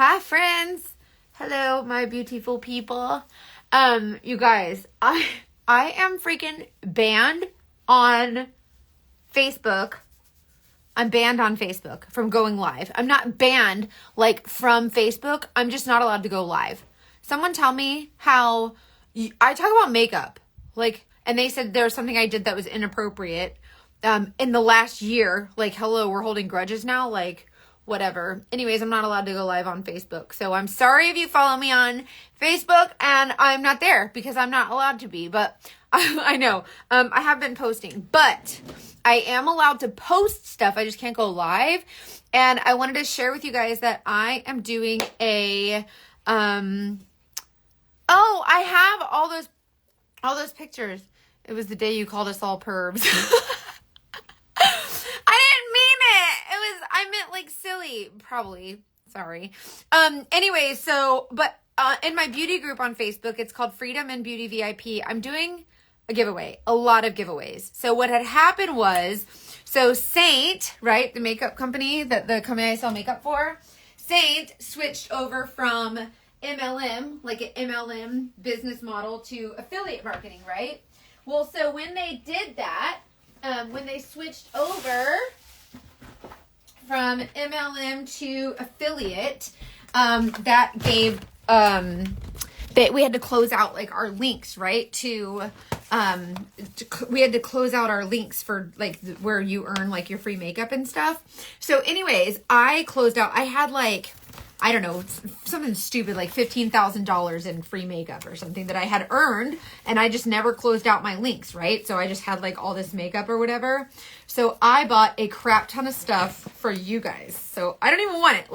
Hi, friends. Hello, my beautiful people. You guys, I am freaking banned on Facebook. I'm banned on Facebook from going live. I'm not banned like from Facebook. I'm just not allowed to go live. Someone tell me how I talk about makeup, and they said there was something I did that was inappropriate in the last year. Like, hello, we're holding grudges now. Whatever. Anyways, I'm not allowed to go live on Facebook. So I'm sorry if you follow me on Facebook and I'm not there because I'm not allowed to be. But I know. I have been posting. But I am allowed to post stuff. I just can't go live. And I wanted to share with you guys that I am doing a... I have all those pictures. It was the day you called us all pervs. I meant like silly, probably. Sorry. Anyway, in my beauty group on Facebook, it's called Freedom and Beauty VIP. I'm doing a giveaway, a lot of giveaways. So what had happened was, Saint, right, the makeup company, the company I sell makeup for, Saint switched over from MLM, like an MLM business model, to affiliate marketing, right? Well, so when they did that, when they switched over from MLM to affiliate, that gave, that we had to close out like our links, right? We had to close out our links for where you earn like your free makeup and stuff. So anyways, I closed out, I had I don't know, something stupid like $15,000 in free makeup or something that I had earned, and I just never closed out my links, right? So I just had all this makeup or whatever. So I bought a crap ton of stuff for you guys. So I don't even want it.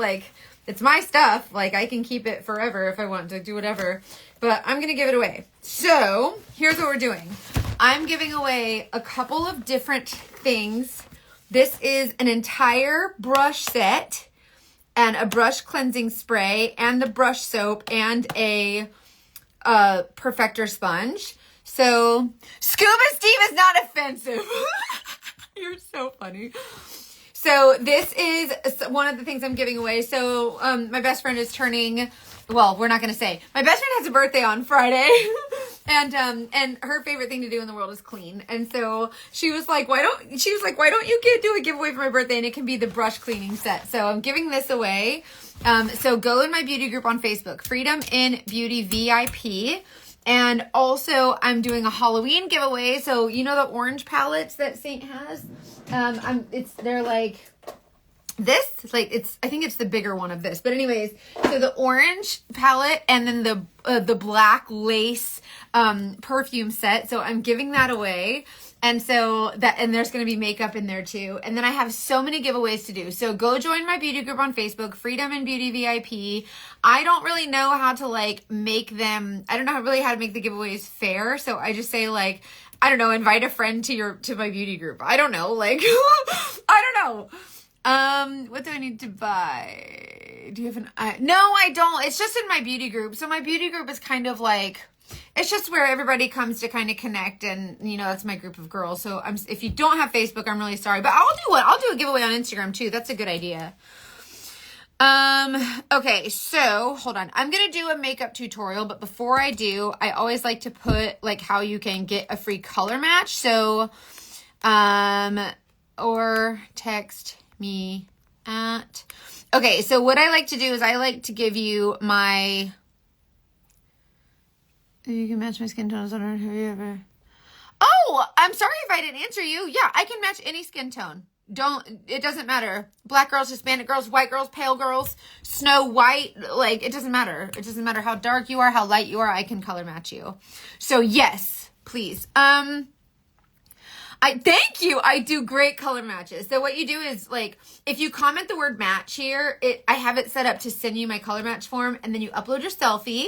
It's my stuff. I can keep it forever if I want to do whatever, but I'm going to give it away. So here's what we're doing. I'm giving away a couple of different things. This is an entire brush set, and a brush cleansing spray, and the brush soap, and a perfector sponge. So, Scuba Steve is not offensive. You're so funny. So, this is one of the things I'm giving away. So, my best friend is turning... Well, we're not going to say. My best friend has a birthday on Friday. And her favorite thing to do in the world is clean. And so she was like, why don't you do a giveaway for my birthday? And it can be the brush cleaning set. So I'm giving this away. So go in my beauty group on Facebook, Freedom in Beauty VIP. And also I'm doing a Halloween giveaway. So you know the orange palettes that Saint has? I think it's the bigger one of this, but anyways, so the orange palette and then the black lace perfume set. So I'm giving that away. And there's going to be makeup in there too. And then I have so many giveaways to do. So go join my beauty group on Facebook, Freedom and Beauty VIP. I don't really know how to make them. I don't know really how to make the giveaways fair. So I just say I don't know, invite a friend to my beauty group. I don't know, I don't know. What do I need to buy? Do you have no, I don't. It's just in my beauty group. So my beauty group is kind of it's just where everybody comes to kind of connect, and that's my group of girls. So if you don't have Facebook, I'm really sorry, but I'll do a giveaway on Instagram too. That's a good idea. Okay, so hold on. I'm going to do a makeup tutorial, but before I do, I always like to put how you can get a free color match. So, or text me at... Okay, so what I like to do is I like to give you my... You can match my skin tones. I don't know, have you ever... Oh, I'm sorry if I didn't answer you. Yeah, I can match any skin tone. It doesn't matter. Black girls, Hispanic girls, white girls, pale girls, Snow White, it doesn't matter. It doesn't matter how dark you are, how light you are, I can color match you. So yes, please. Thank you. I do great color matches. So what you do is if you comment the word match here, I have it set up to send you my color match form, and then you upload your selfie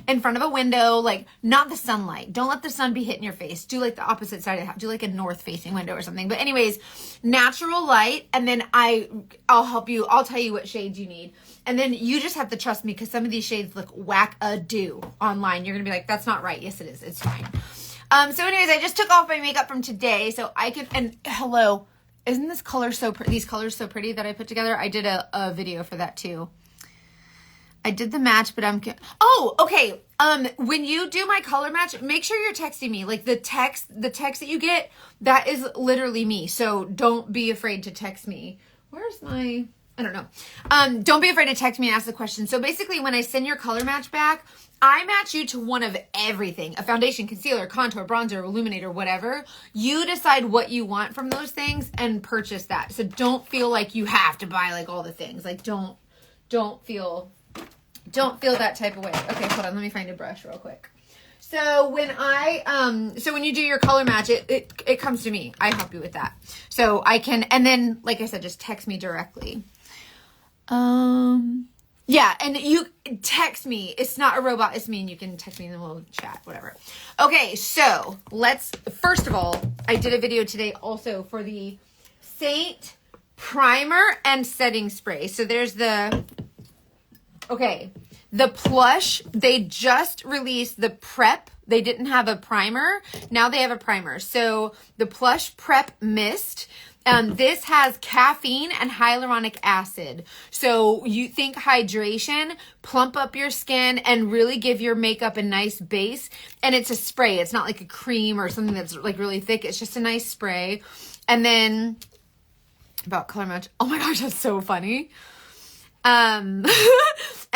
in front of a window, not the sunlight. Don't let the sun be hitting your face. Do the opposite side of the house. Do a north facing window or something. But anyways, natural light. And then I'll help you. I'll tell you what shades you need. And then you just have to trust me, because some of these shades look whack-a-do online. You're going to be like, that's not right. Yes, it is. It's fine. So anyways, I just took off my makeup from today, so I can, and hello, isn't this color so pretty, these colors so pretty that I put together? I did a video for that too. I did the match, but oh, okay. When you do my color match, make sure you're texting me. Like the text that you get, that is literally me. So don't be afraid to text me. Where's my, I don't know. Don't be afraid to text me and ask the question. So basically when I send your color match back, I match you to one of everything, a foundation, concealer, contour, bronzer, illuminator, whatever. You decide what you want from those things and purchase that. So don't feel like you have to buy like all the things. Like don't feel that type of way. Okay, hold on. Let me find a brush real quick. So when when you do your color match, it comes to me. I help you with that. So I can, and then, like I said, just text me directly. Yeah, and you text me. It's not a robot. It's me, and you can text me in the little chat, whatever. Okay, so first of all, I did a video today also for the Saint primer and setting spray. So there's the Plush. They just released the Prep. They didn't have a primer. Now they have a primer. So the Plush Prep Mist. This has caffeine and hyaluronic acid. So you think hydration, plump up your skin, and really give your makeup a nice base. And it's a spray. It's not like a cream or something that's like really thick. It's just a nice spray. And then about color match. Oh my gosh, that's so funny.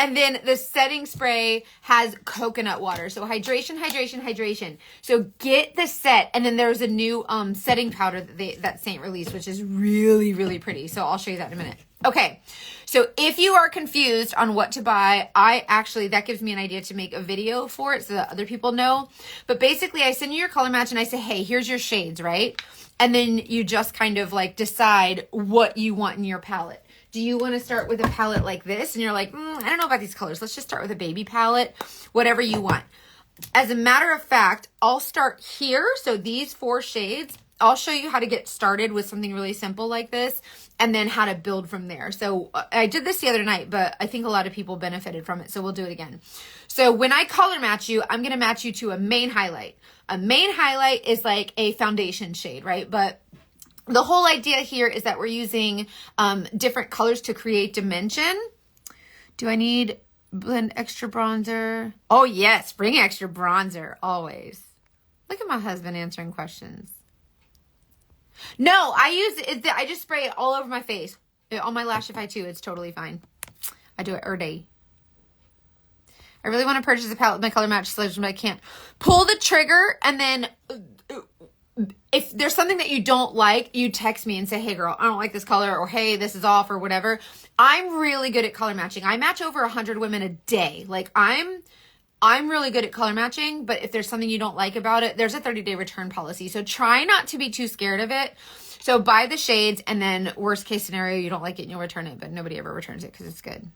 And then the setting spray has coconut water. So hydration, hydration, hydration. So get the set. And then there's a new setting powder that Saint released, which is really, really pretty. So I'll show you that in a minute. Okay. So if you are confused on what to buy, that gives me an idea to make a video for it so that other people know. But basically I send you your color match and I say, hey, here's your shades, right? And then you just kind of like decide what you want in your palette. Do you want to start with a palette like this? And you're like, I don't know about these colors. Let's just start with a baby palette, whatever you want. As a matter of fact, I'll start here. So these 4 shades, I'll show you how to get started with something really simple like this and then how to build from there. So I did this the other night, but I think a lot of people benefited from it. So we'll do it again. So when I color match you, I'm going to match you to a main highlight. A main highlight is like a foundation shade, right? But the whole idea here is that we're using different colors to create dimension. Do I need blend extra bronzer? Oh yes, bring extra bronzer, always. Look at my husband answering questions. No, I just spray it all over my face. On my Lashify too, it's totally fine. I do it every day. I really want to purchase a palette with my color match selection, but I can't. Pull the trigger and then if there's something that you don't like, you text me and say, hey girl, I don't like this color, or hey, this is off, or whatever. I'm really good at color matching. I match over 100 women a day. Like I'm really good at color matching, but if there's something you don't like about it, there's a 30-day return policy. So try not to be too scared of it. So buy the shades, and then worst case scenario, you don't like it and you'll return it, but nobody ever returns it because it's good.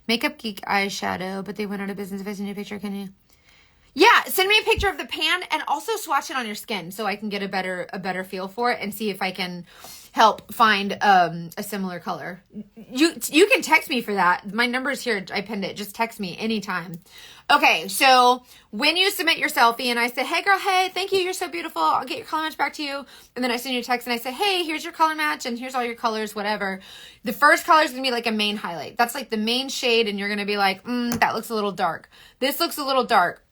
Makeup Geek eyeshadow, but they went out of business. If I send you a picture, can you? Yeah, send me a picture of the pan and also swatch it on your skin so I can get a better feel for it and see if I can help find a similar color. You can text me for that. My number's here. I pinned it. Just text me anytime. Okay, so when you submit your selfie and I say, hey girl, hey, thank you, you're so beautiful, I'll get your color match back to you. And then I send you a text and I say, hey, here's your color match and here's all your colors, whatever. The first color is going to be like a main highlight. That's like the main shade, and you're going to be like, that looks a little dark. This looks a little dark.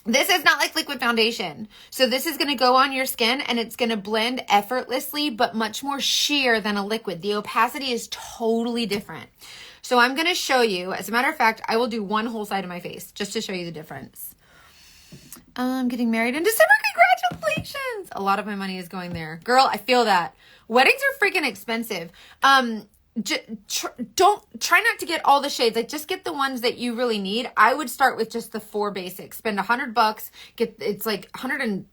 This is not like liquid foundation. So this is going to go on your skin and it's going to blend effortlessly, but much more sheer than a liquid. The opacity is totally different. So I'm going to show you, as a matter of fact, I will do one whole side of my face just to show you the difference. I'm getting married in December. Congratulations. A lot of my money is going there. Girl, I feel that. Weddings are freaking expensive. Try not to get all the shades. Like just get the ones that you really need. I would start with just the 4 basics. Spend $100. It's like $7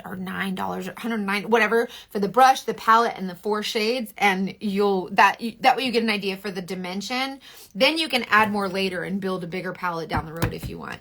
or $9 or $109, whatever, for the brush, the palette, and the 4 shades. And that way you get an idea for the dimension. Then you can add more later and build a bigger palette down the road if you want.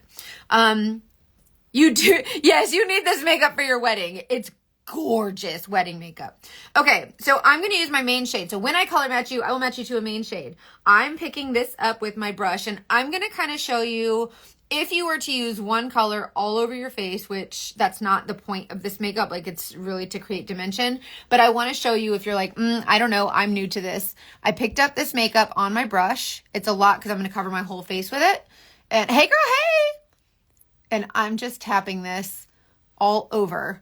You do. Yes, you need this makeup for your wedding. It's gorgeous wedding makeup. Okay, so I'm going to use my main shade. So when I color match you, I will match you to a main shade. I'm picking this up with my brush, and I'm going to kind of show you if you were to use one color all over your face, which that's not the point of this makeup, like it's really to create dimension, but I want to show you if you're like, I don't know, I'm new to this. I picked up this makeup on my brush. It's a lot because I'm going to cover my whole face with it. And hey girl, hey! And I'm just tapping this all over.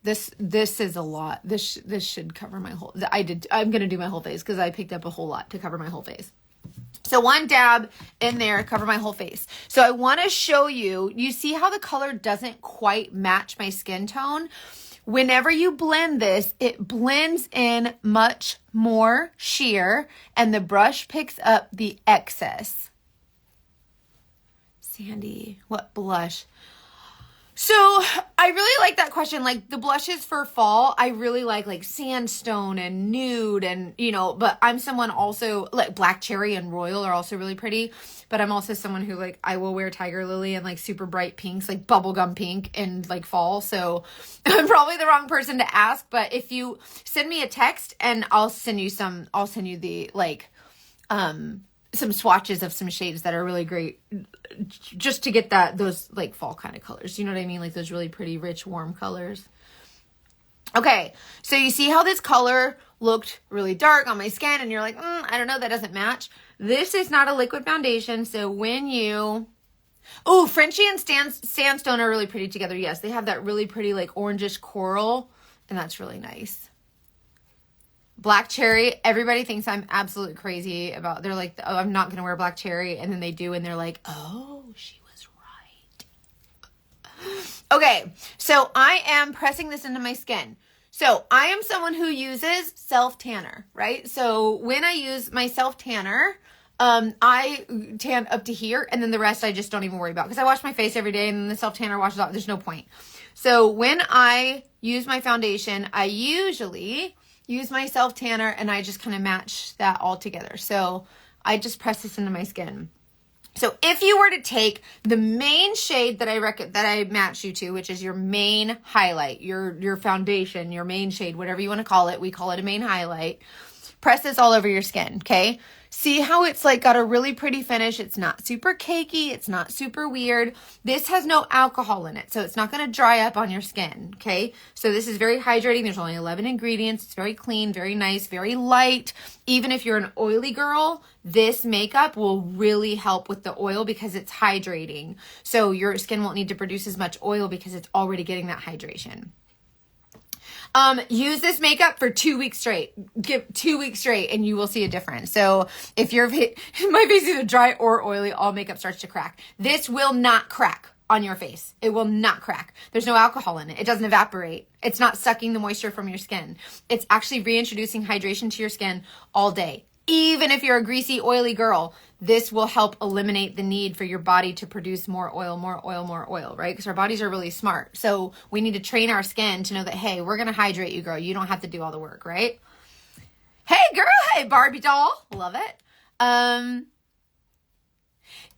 This is a lot. This should cover my whole, I'm going to do my whole face because I picked up a whole lot to cover my whole face. So one dab in there, cover my whole face. So I want to show you, you see how the color doesn't quite match my skin tone? Whenever you blend this, it blends in much more sheer and the brush picks up the excess. Sandy, what blush? So I really like that question. Like the blushes for fall, I really like sandstone and nude and, but I'm someone also like black cherry and royal are also really pretty. But I'm also someone who I will wear tiger lily and super bright pinks, like bubblegum pink in fall. So I'm probably the wrong person to ask. But if you send me a text and I'll send you the some swatches of some shades that are really great just to get those fall kind of colors. You know what I mean? Like those really pretty, rich, warm colors. Okay. So you see how this color looked really dark on my skin and you're like, I don't know, that doesn't match. This is not a liquid foundation. So when you, Frenchie and Sandstone are really pretty together. Yes. They have that really pretty, orangish coral and that's really nice. Black cherry, everybody thinks I'm absolutely crazy about, they're like, oh, I'm not going to wear black cherry. And then they do, and they're like, oh, she was right. Okay, so I am pressing this into my skin. So I am someone who uses self-tanner, right? So when I use my self-tanner, I tan up to here, and then the rest I just don't even worry about because I wash my face every day, and then the self-tanner washes off. There's no point. So when I use my foundation, I usually use my self-tanner and I just kind of match that all together. So I just press this into my skin. So if you were to take the main shade that I match you to, which is your main highlight, your foundation, your main shade, whatever you want to call it, we call it a main highlight, press this all over your skin, okay? See how it's got a really pretty finish. It's not super cakey. It's not super weird. This has no alcohol in it, so it's not going to dry up on your skin, okay? So this is very hydrating. There's only 11 ingredients. It's very clean, very nice, very light. Even if you're an oily girl, this makeup will really help with the oil because it's hydrating. So your skin won't need to produce as much oil because it's already getting that hydration. Use this makeup for 2 weeks straight. Give 2 weeks straight and you will see a difference. So if my face is either dry or oily, all makeup starts to crack. This will not crack on your face. It will not crack. There's no alcohol in it. It doesn't evaporate. It's not sucking the moisture from your skin. It's actually reintroducing hydration to your skin all day. Even if you're a greasy, oily girl, this will help eliminate the need for your body to produce more oil, right? Because our bodies are really smart. So we need to train our skin to know that, hey, we're going to hydrate you, girl. You don't have to do all the work, right? Hey, girl. Hey, Barbie doll. Love it.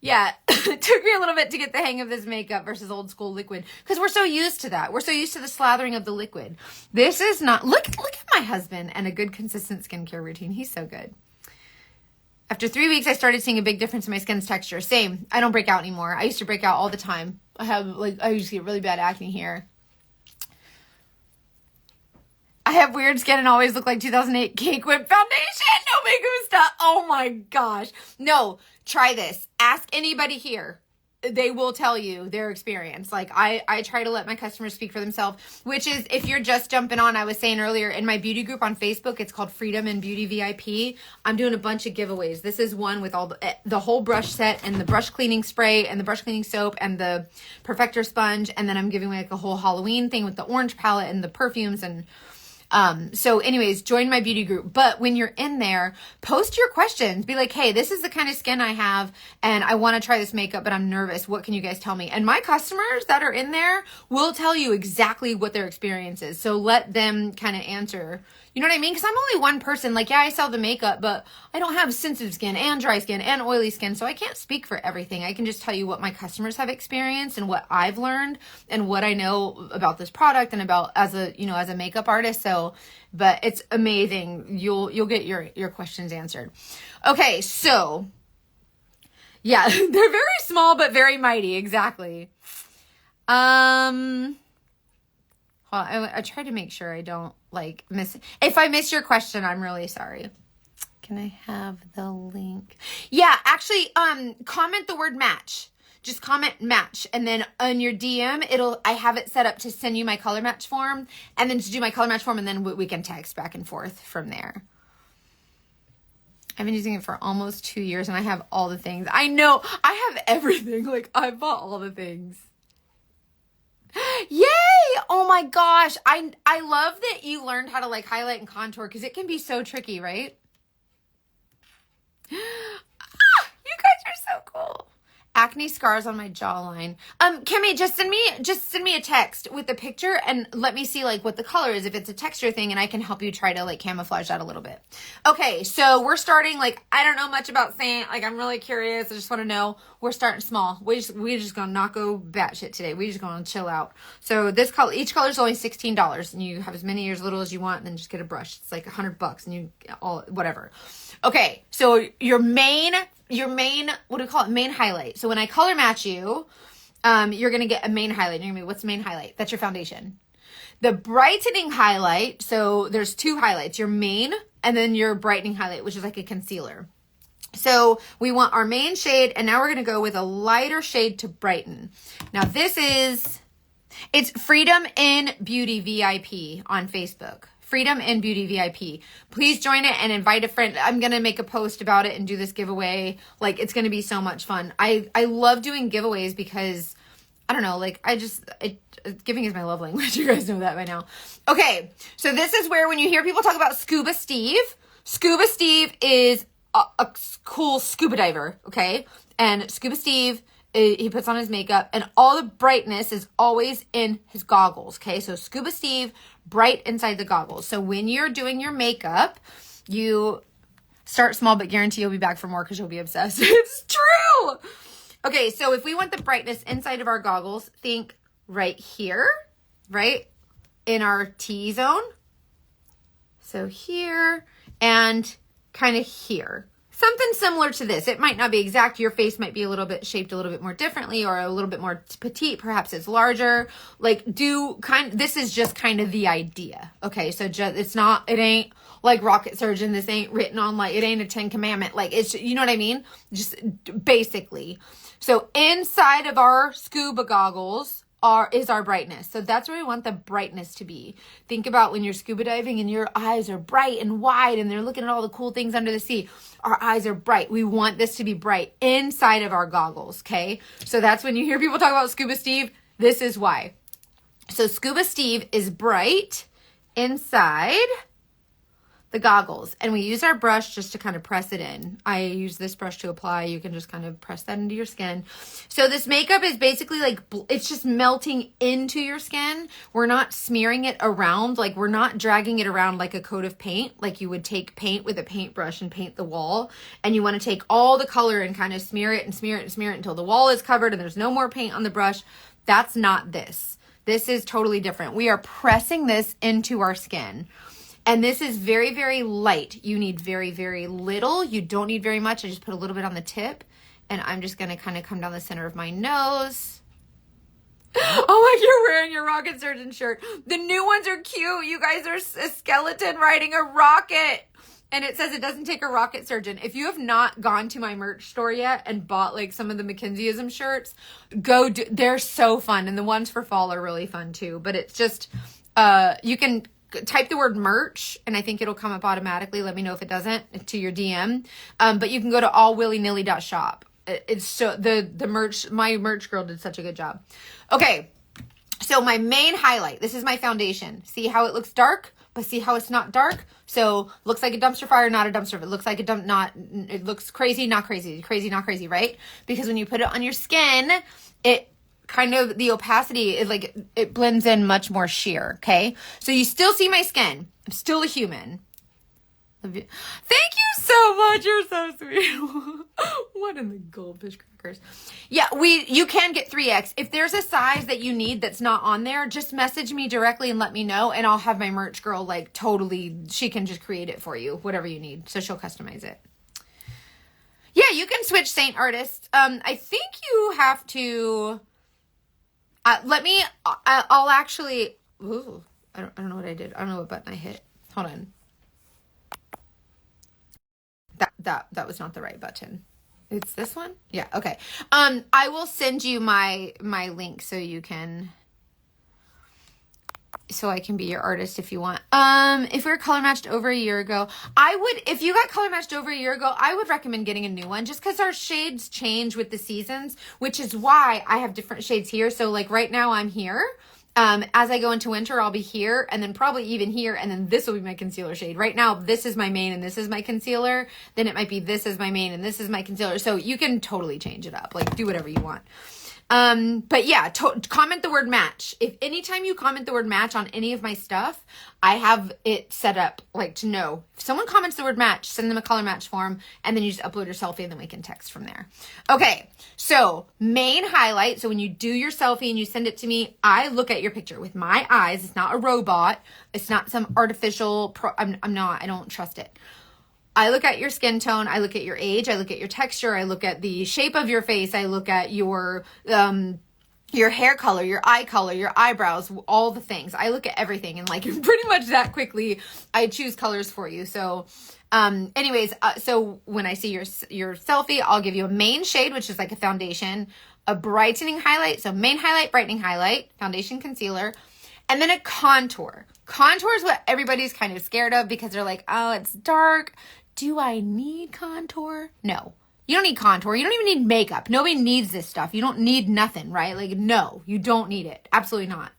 Yeah, it took me a little bit to get the hang of this makeup versus old school liquid because we're so used to that. We're so used to the slathering of the liquid. This is not, look at my husband and a good consistent skincare routine. He's so good. After 3 weeks, I started seeing a big difference in my skin's texture. Same. I don't break out anymore. I used to break out all the time. I used to get really bad acne here. I have weird skin and always look like 2008 Cake Whip foundation. No makeup stuff. Oh my gosh. No, try this. Ask anybody here. They will tell you their experience. I try to let my customers speak for themselves, which is if you're just jumping on, I was saying earlier in my beauty group on Facebook, it's called Freedom and Beauty VIP. I'm doing a bunch of giveaways. This is one with all the whole brush set and the brush cleaning spray and the brush cleaning soap and the perfector sponge. And then I'm giving away a whole Halloween thing with the orange palette and the perfumes and so anyways, join my beauty group. But when you're in there, post your questions. Be like, hey, this is the kind of skin I have and I want to try this makeup, but I'm nervous. What can you guys tell me? And my customers that are in there will tell you exactly what their experience is. So let them kind of answer, You know what I mean? Because I'm only one person. Like, yeah, I sell the makeup, but I don't have sensitive skin and dry skin and oily skin. So I can't speak for everything. I can just tell you what my customers have experienced and what I've learned and what I know about this product and about as a makeup artist. So, but it's amazing. You'll get your questions answered. Okay. So yeah, they're very small, but very mighty. Exactly. Well, I try to make sure I don't like miss. If I miss your question, I'm really sorry. Can I have the link? Yeah, actually, comment the word match. Just comment match, and then on your DM, I have it set up to send you my color match form, and then to do my color match form, and then we can text back and forth from there. I've been using it for almost 2 years, and I have all the things. I know I have everything. Like, I bought all the things. Yay! Oh my gosh. I love that you learned how to like highlight and contour because it can be so tricky, right? You guys are so cool. Acne scars on my jawline. Kimmy, just send me a text with the picture and let me see like what the color is if it's a texture thing, and I can help you try to like camouflage that a little bit. Okay, so we're starting like I don't know much about Saint. Like I'm really curious. I just want to know. We're starting small. We just gonna not go batshit today. We just gonna chill out. So this color, each color is only $16, and you have as many or as little as you want, and then just get a brush. It's like $100, and you all whatever. Okay, so your main what do we call it? Main highlight. So when I color match you, you're going to get a main highlight. You're going to be, what's the main highlight? That's your foundation. The brightening highlight. So there's two highlights, your main and then your brightening highlight, which is like a concealer. So we want our main shade, and now we're going to go with a lighter shade to brighten. Now it's Freedom in Beauty VIP on Facebook. Freedom and Beauty VIP. Please join it and invite a friend. I'm going to make a post about it and do this giveaway. Like, it's going to be so much fun. I love doing giveaways because, I don't know, like, giving is my love language. You guys know that by now. Okay, so this is where when you hear people talk about Scuba Steve is a cool scuba diver, okay? And Scuba Steve, he puts on his makeup, and all the brightness is always in his goggles, okay? So Scuba Steve, bright inside the goggles. So when you're doing your makeup, you start small, but guarantee you'll be back for more because you'll be obsessed. It's true. Okay, so if we want the brightness inside of our goggles, think right here, right in our T-zone. So here and kind of here. Something similar to this. It might not be exact. Your face might be a little bit shaped a little bit more differently or a little bit more petite. Perhaps it's larger. Like this is just kind of the idea. Okay. So it ain't like rocket surgeon. This ain't written on like, it ain't a 10 commandment. Like it's, you know what I mean? Just basically. So inside of our scuba goggles is our brightness. So that's where we want the brightness to be. Think about when you're scuba diving and your eyes are bright and wide and they're looking at all the cool things under the sea. Our eyes are bright. We want this to be bright inside of our goggles, okay? So that's when you hear people talk about Scuba Steve, this is why. So Scuba Steve is bright inside the goggles, and we use our brush just to kind of press it in. I use this brush to apply. You can just kind of press that into your skin. So this makeup is basically like, it's just melting into your skin. We're not smearing it around. Like we're not dragging it around like a coat of paint. Like you would take paint with a paintbrush and paint the wall. And you want to take all the color and kind of smear it and smear it and smear it until the wall is covered and there's no more paint on the brush. That's not this. This is totally different. We are pressing this into our skin. And this is very, very light. You need very, very little. You don't need very much. I just put a little bit on the tip. And I'm just going to kind of come down the center of my nose. Oh, like you're wearing your rocket surgeon shirt. The new ones are cute. You guys are a skeleton riding a rocket. And it says it doesn't take a rocket surgeon. If you have not gone to my merch store yet and bought like some of the McKenzieism shirts, they're so fun. And the ones for fall are really fun too. But it's just, you can type the word merch and I think it'll come up automatically. Let me know if it doesn't to your DM. But you can go to allwillynilly.shop. It's so the merch, my merch girl did such a good job. Okay. So my main highlight, this is my foundation. See how it looks dark, but see how it's not dark? So looks like a dumpster fire, not a dumpster. It looks like it looks crazy, not crazy, crazy, not crazy, right? Because when you put it on your skin, it kind of the opacity is like, it blends in much more sheer, okay? So you still see my skin. I'm still a human. Thank you so much. You're so sweet. What in the goldfish crackers? Yeah, you can get 3X. If there's a size that you need that's not on there, just message me directly and let me know, and I'll have my merch girl like totally, she can just create it for you, whatever you need. So she'll customize it. Yeah, you can switch Saint artists. I think you have to, I'll actually, ooh, I don't know what I did. I don't know what button I hit. Hold on. That was not the right button. It's this one? Yeah, okay. I will send you my link so you can, so I can be your artist if you want. If we were color matched over a year ago, if you got color matched over a year ago, I would recommend getting a new one just because our shades change with the seasons, which is why I have different shades here. So like right now I'm here. As I go into winter, I'll be here and then probably even here. And then this will be my concealer shade. Right now, this is my main and this is my concealer. Then it might be this is my main and this is my concealer. So you can totally change it up. Like do whatever you want. But yeah, comment the word match. If anytime you comment the word match on any of my stuff, I have it set up like to know if someone comments the word match, send them a color match form, and then you just upload your selfie and then we can text from there. Okay. So main highlight. So when you do your selfie and you send it to me, I look at your picture with my eyes. It's not a robot. It's not some artificial, I don't trust it. I look at your skin tone, I look at your age, I look at your texture, I look at the shape of your face, I look at your hair color, your eye color, your eyebrows, all the things. I look at everything and like pretty much that quickly I choose colors for you. So so when I see your selfie, I'll give you a main shade, which is like a foundation, a brightening highlight, so main highlight, brightening highlight, foundation, concealer, and then a contour. Contour is what everybody's kind of scared of because they're like, oh, it's dark. Do I need contour? No, you don't need contour. You don't even need makeup. Nobody needs this stuff. You don't need nothing, right? Like, no, you don't need it. Absolutely not.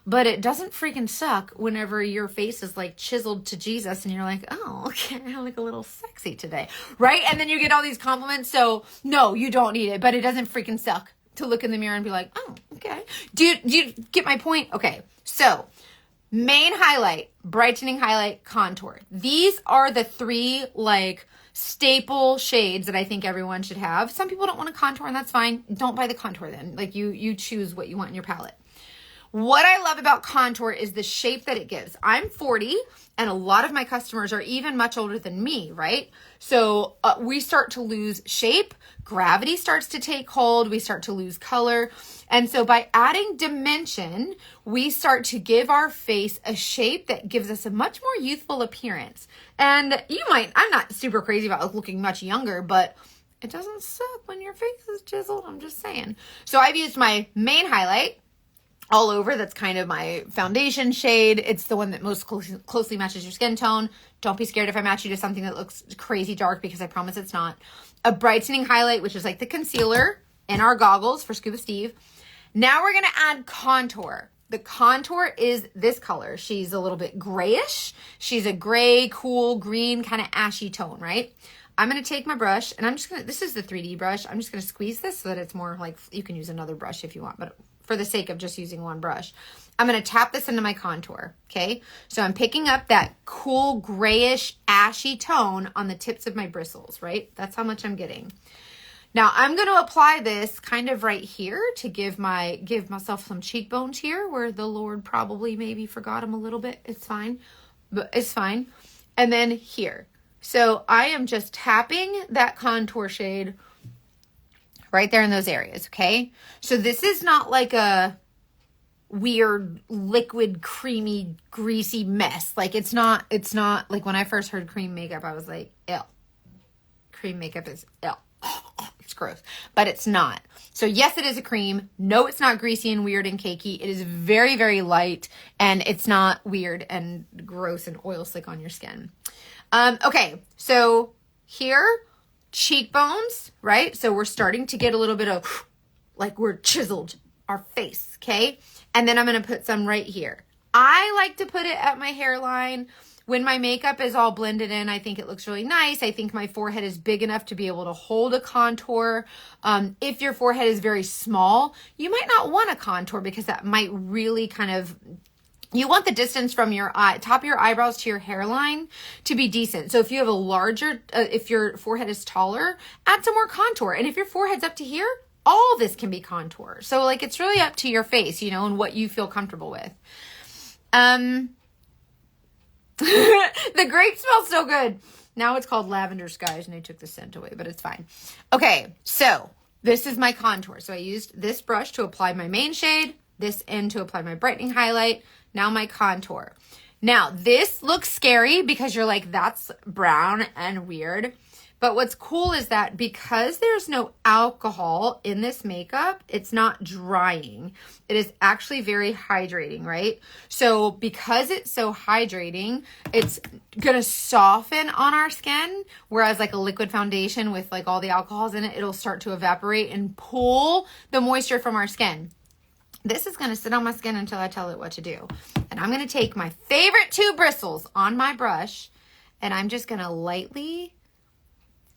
But it doesn't freaking suck whenever your face is like chiseled to Jesus and you're like, oh, okay, I look a little sexy today, right? And then you get all these compliments. So no, you don't need it, but it doesn't freaking suck to look in the mirror and be like, oh, okay. Do you get my point? Okay, so main highlight, brightening highlight, contour. These are the three like staple shades that I think everyone should have. Some people don't want to contour and that's fine. Don't buy the contour then. Like you choose what you want in your palette. What I love about contour is the shape that it gives. I'm 40 and a lot of my customers are even much older than me, right? So we start to lose shape, gravity starts to take hold, we start to lose color. And so by adding dimension, we start to give our face a shape that gives us a much more youthful appearance. And I'm not super crazy about looking much younger, but it doesn't suck when your face is chiseled, I'm just saying. So I've used my main highlight all over. That's kind of my foundation shade. It's the one that most closely matches your skin tone. Don't be scared if I match you to something that looks crazy dark because I promise it's not. A brightening highlight, which is like the concealer in our goggles for Scuba Steve. Now we're going to add contour. The contour is this color. She's a little bit grayish. She's a gray, cool, green, kind of ashy tone, right? I'm going to take my brush and this is the 3D brush. I'm just going to squeeze this so that it's more like, you can use another brush if you want, but for the sake of just using one brush, I'm going to tap this into my contour. Okay. So I'm picking up that cool grayish ashy tone on the tips of my bristles, right? That's how much I'm getting. Now I'm going to apply this kind of right here to give myself some cheekbones here where the Lord probably maybe forgot them a little bit. It's fine, but it's fine. And then here. So I am just tapping that contour shade right there in those areas, okay? So this is not like a weird liquid, creamy, greasy mess. Like it's not like when I first heard cream makeup, I was like, ew. Cream makeup is ew. It's gross, but it's not. So yes, it is a cream. No, it's not greasy and weird and cakey. It is very, very light and it's not weird and gross and oil slick on your skin. Okay, so here, cheekbones, right? So we're starting to get a little bit of like we're chiseled our face, okay? And then I'm going to put some right here. I like to put it at my hairline when my makeup is all blended in, I think it looks really nice. I think my forehead is big enough to be able to hold a contour. If your forehead is very small, you might not want a contour because that might really kind of, you want the distance from your top of your eyebrows to your hairline to be decent. So if you have a larger, if your forehead is taller, add some more contour. And if your forehead's up to here, all this can be contour. So like, it's really up to your face, you know, and what you feel comfortable with. The grape smells so good. Now it's called Lavender Skies and they took the scent away, but it's fine. Okay, so this is my contour. So I used this brush to apply my main shade, this end to apply my brightening highlight. Now my contour. Now this looks scary because you're like, that's brown and weird. But what's cool is that because there's no alcohol in this makeup, it's not drying. It is actually very hydrating, right? So because it's so hydrating, it's gonna soften on our skin, whereas like a liquid foundation with like all the alcohols in it, it'll start to evaporate and pull the moisture from our skin. This is gonna sit on my skin until I tell it what to do. And I'm gonna take my favorite 2 bristles on my brush and I'm just gonna lightly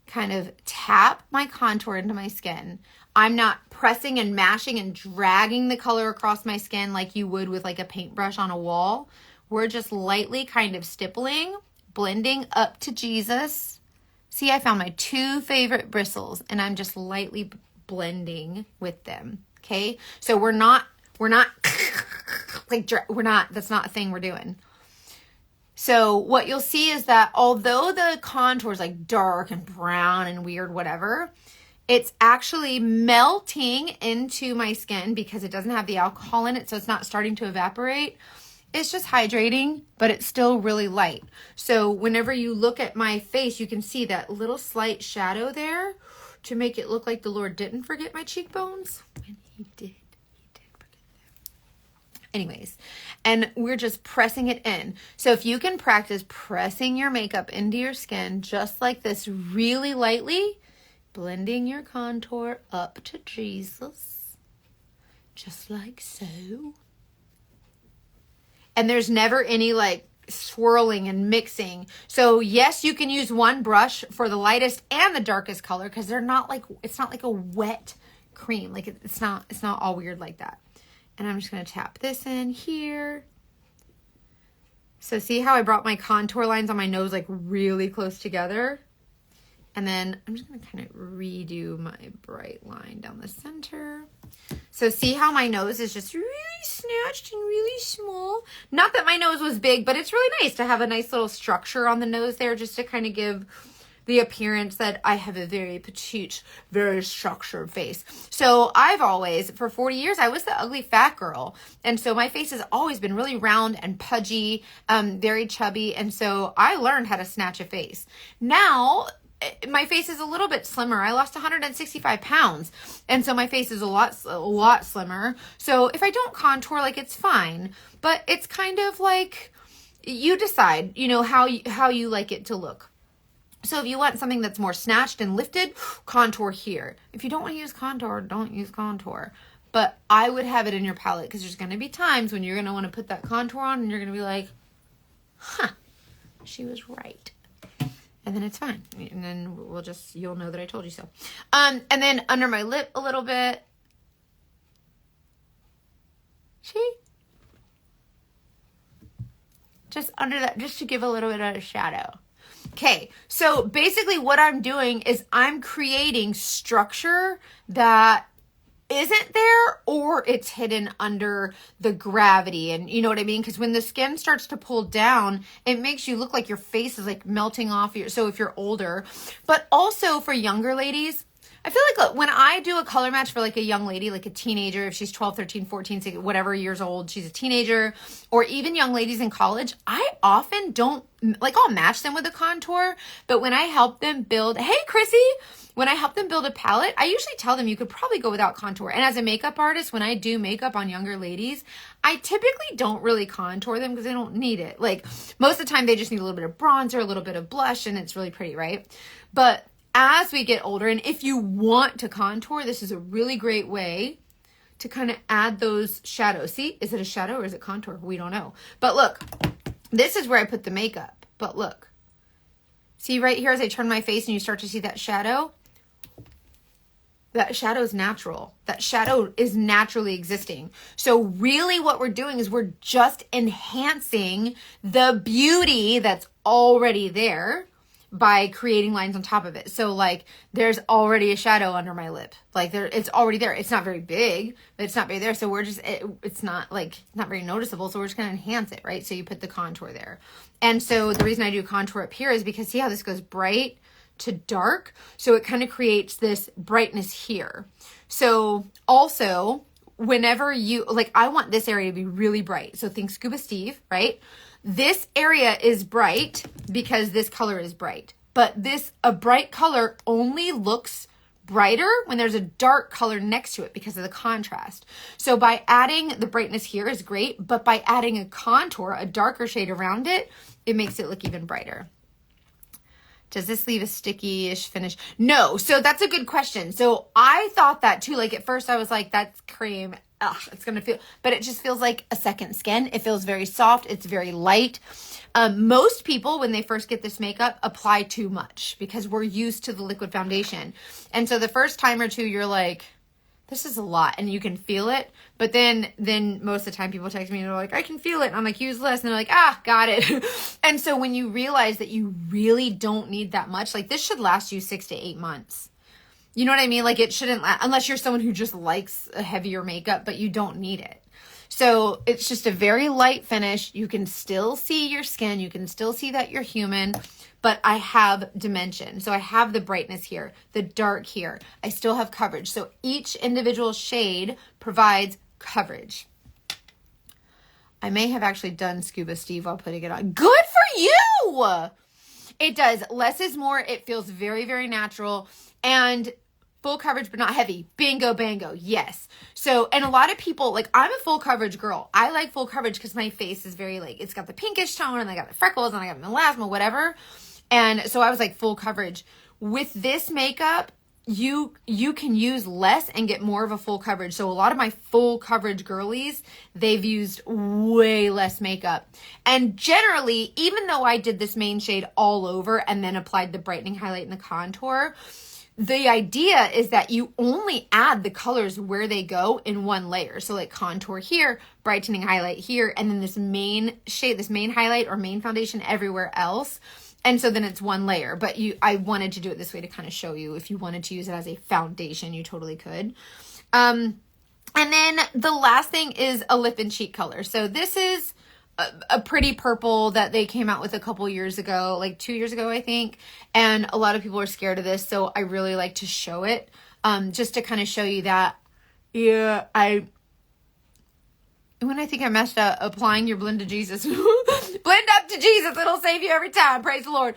kind of tap my contour into my skin. I'm not pressing and mashing and dragging the color across my skin like you would with like a paintbrush on a wall. We're just lightly kind of stippling, blending up to Jesus. See, I found my 2 favorite bristles and I'm just lightly blending with them. Okay. So we're not like, that's not a thing we're doing. So what you'll see is that although the contour is like dark and brown and weird, whatever, it's actually melting into my skin because it doesn't have the alcohol in it. So it's not starting to evaporate. It's just hydrating, but it's still really light. So whenever you look at my face, you can see that little slight shadow there to make it look like the Lord didn't forget my cheekbones. And he did. Anyways, and we're just pressing it in. So if you can practice pressing your makeup into your skin just like this really lightly, blending your contour up to Jesus, just like so. And there's never any like swirling and mixing. So yes, you can use one brush for the lightest and the darkest color because they're not like, it's not like a wet cream. Like it's not all weird like that. And I'm just going to tap this in here. So see how I brought my contour lines on my nose like really close together? And then I'm just going to kind of redo my bright line down the center. So see how my nose is just really snatched and really small? Not that my nose was big, but it's really nice to have a nice little structure on the nose there just to kind of give the appearance that I have a very petite, very structured face. So I've always, for 40 years, I was the ugly fat girl. And so my face has always been really round and pudgy, very chubby. And so I learned how to snatch a face. Now, my face is a little bit slimmer. I lost 165 pounds. And so my face is a lot slimmer. So if I don't contour, like it's fine. But it's kind of like, you decide, you know, how you like it to look. So if you want something that's more snatched and lifted, contour here. If you don't want to use contour, don't use contour. But I would have it in your palette because there's going to be times when you're going to want to put that contour on and you're going to be like, huh, she was right. And then it's fine. And then you'll know that I told you so. And then under my lip a little bit. See? Just under that, just to give a little bit of a shadow. Okay, so basically what I'm doing is I'm creating structure that isn't there or it's hidden under the gravity. And you know what I mean? Because when the skin starts to pull down, it makes you look like your face is like melting off. So if you're older, but also for younger ladies, I feel like when I do a color match for like a young lady, like a teenager, if she's 12, 13, 14, 16, whatever years old, she's a teenager, or even young ladies in college, I often don't, like I'll match them with a contour, but when I help them build, hey Chrissy, when I help them build a palette, I usually tell them you could probably go without contour. And as a makeup artist, when I do makeup on younger ladies, I typically don't really contour them because they don't need it. Like most of the time they just need a little bit of bronzer, a little bit of blush, and it's really pretty, right? But as we get older, and if you want to contour, this is a really great way to kind of add those shadows. See, is it a shadow or is it contour? We don't know. But look, this is where I put the makeup. But look. See right here as I turn my face and you start to see that shadow? That shadow is natural. That shadow is naturally existing. So really what we're doing is we're just enhancing the beauty that's already there by creating lines on top of it. So like there's already a shadow under my lip. Like it's already there. It's not very big, but it's not very there. So we're just, it's not like, not very noticeable. So we're just going to enhance it, right? So you put the contour there. And so the reason I do contour up here is because see how this goes bright to dark. So it kind of creates this brightness here. So also whenever you, like I want this area to be really bright. So think Scuba Steve, right? This area is bright because this color is bright, but a bright color only looks brighter when there's a dark color next to it because of the contrast. So by adding the brightness here is great, but by adding a contour, a darker shade around it, it makes it look even brighter. Does this leave a sticky-ish finish? No. So that's a good question. So I thought that too. Like at first I was like, that's cream. Ugh, it's going to feel, but it just feels like a second skin. It feels very soft. It's very light. Most people, when they first get this makeup, apply too much because we're used to the liquid foundation. And so the first time or two, you're like, this is a lot and you can feel it. But then most of the time people text me and they're like, I can feel it. And I'm like, use less. And they're like, got it. And so when you realize that you really don't need that much, like this should last you 6 to 8 months. You know what I mean? Like it shouldn't, unless you're someone who just likes a heavier makeup, but you don't need it. So it's just a very light finish. You can still see your skin. You can still see that you're human, but I have dimension. So I have the brightness here, the dark here. I still have coverage. So each individual shade provides coverage. I may have actually done Scuba Steve while putting it on. Good for you! It does. Less is more. It feels very, very natural. And full coverage, but not heavy. Bingo, bango. Yes. So, and a lot of people, like I'm a full coverage girl. I like full coverage because my face is very like, it's got the pinkish tone and I got the freckles and I got melasma, whatever. And so I was like full coverage. With this makeup, you can use less and get more of a full coverage. So a lot of my full coverage girlies, they've used way less makeup. And generally, even though I did this main shade all over and then applied the brightening highlight and the contour, the idea is that you only add the colors where they go in one layer. So like contour here, brightening highlight here, and then this main shade, this main highlight or main foundation everywhere else. And so then it's one layer, but I wanted to do it this way to kind of show you if you wanted to use it as a foundation, you totally could. And then the last thing is a lip and cheek color. So this is a pretty purple that they came out with a couple years ago, like 2 years ago, I think. And a lot of people are scared of this. So I really like to show it, just to kind of show you that, yeah, when I think I messed up, applying your blend to Jesus. Blend up to Jesus. It'll save you every time. Praise the Lord.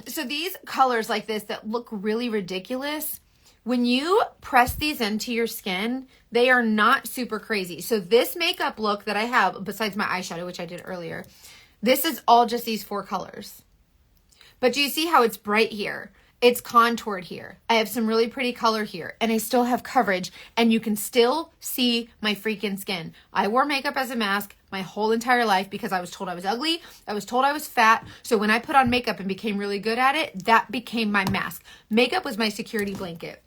So these colors like this that look really ridiculous, when you press these into your skin, they are not super crazy. So this makeup look that I have, besides my eyeshadow, which I did earlier, this is all just these 4 colors. But do you see how it's bright here? It's contoured here. I have some really pretty color here, and I still have coverage, and you can still see my freaking skin. I wore makeup as a mask my whole entire life because I was told I was ugly. I was told I was fat. So when I put on makeup and became really good at it, that became my mask. Makeup was my security blanket.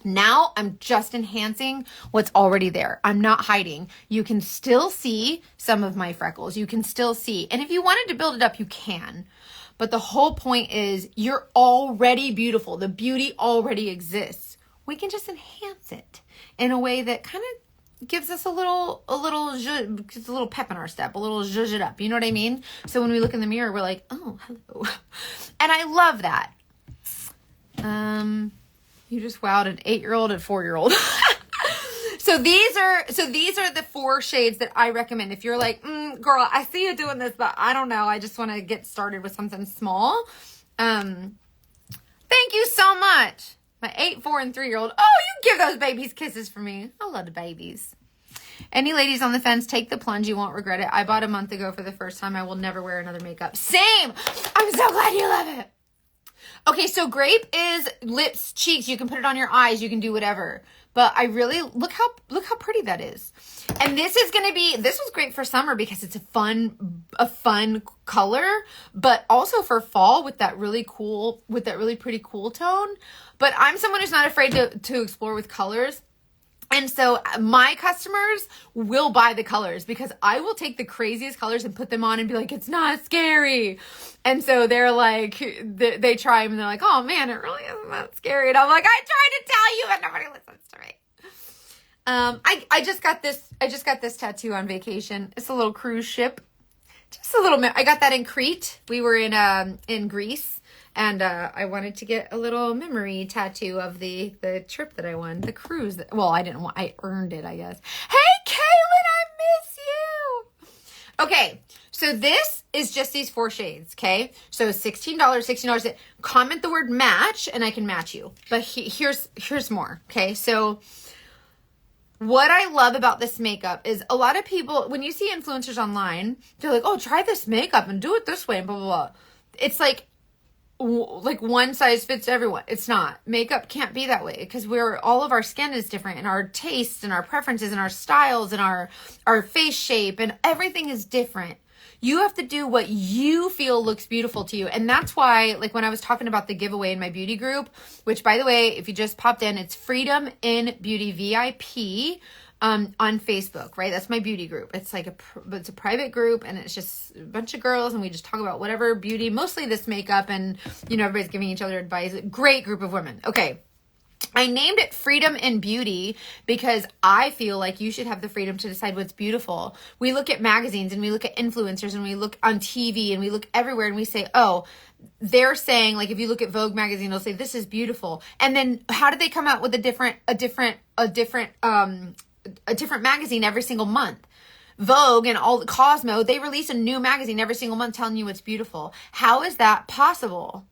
Now I'm just enhancing what's already there. I'm not hiding. You can still see some of my freckles. You can still see. And if you wanted to build it up, you can. But the whole point is you're already beautiful. The beauty already exists. We can just enhance it in a way that kind of gives us a little pep in our step, a little zhuzh it up. You know what I mean? So when we look in the mirror, we're like, oh, hello. And I love that. You just wowed an 8-year-old and 4-year-old. So these are the 4 shades that I recommend. If you're like, girl, I see you doing this, but I don't know. I just want to get started with something small. Thank you so much. My 8, 4, and 3-year-old. Oh, you give those babies kisses for me. I love the babies. Any ladies on the fence, take the plunge. You won't regret it. I bought a month ago for the first time. I will never wear another makeup. Same. I'm so glad you love it. Okay, so grape is lips, cheeks. You can put it on your eyes. You can do whatever. But I really look how pretty that is. And this was great for summer because it's a fun color, but also for fall with that really pretty cool tone. But I'm someone who's not afraid to explore with colors. And so my customers will buy the colors because I will take the craziest colors and put them on and be like, it's not scary. And so they're like, they try them and they're like, oh man, it really isn't that scary. And I'm like, I tried to tell you and nobody listens to me. I just got this tattoo on vacation. It's a little cruise ship. Just a little bit. I got that in Crete. We were in Greece. And I wanted to get a little memory tattoo of the trip that I won, the cruise. I earned it, I guess. Hey, Kaylin, I miss you. Okay, so this is just these 4 shades, okay? So $16. Comment the word match, and I can match you. But here's more, okay? So what I love about this makeup is a lot of people, when you see influencers online, they're like, oh, try this makeup and do it this way and blah, blah, blah. It's like one size fits everyone. It's not. Makeup can't be that way because all of our skin is different and our tastes and our preferences and our styles and our face shape and everything is different. You have to do what you feel looks beautiful to you. And that's why, like when I was talking about the giveaway in my beauty group, which by the way, if you just popped in, it's Freedom in Beauty VIP. On Facebook, right? That's my beauty group. It's like it's a private group and it's just a bunch of girls and we just talk about whatever beauty, mostly this makeup and, everybody's giving each other advice. Great group of women. Okay. I named it Freedom in Beauty because I feel like you should have the freedom to decide what's beautiful. We look at magazines and we look at influencers and we look on TV and we look everywhere and we say, oh, they're saying, like, if you look at Vogue magazine, they'll say this is beautiful. And then how did they come out with a different magazine every single month? Vogue and all the Cosmo, they release a new magazine every single month telling you what's beautiful. How is that possible?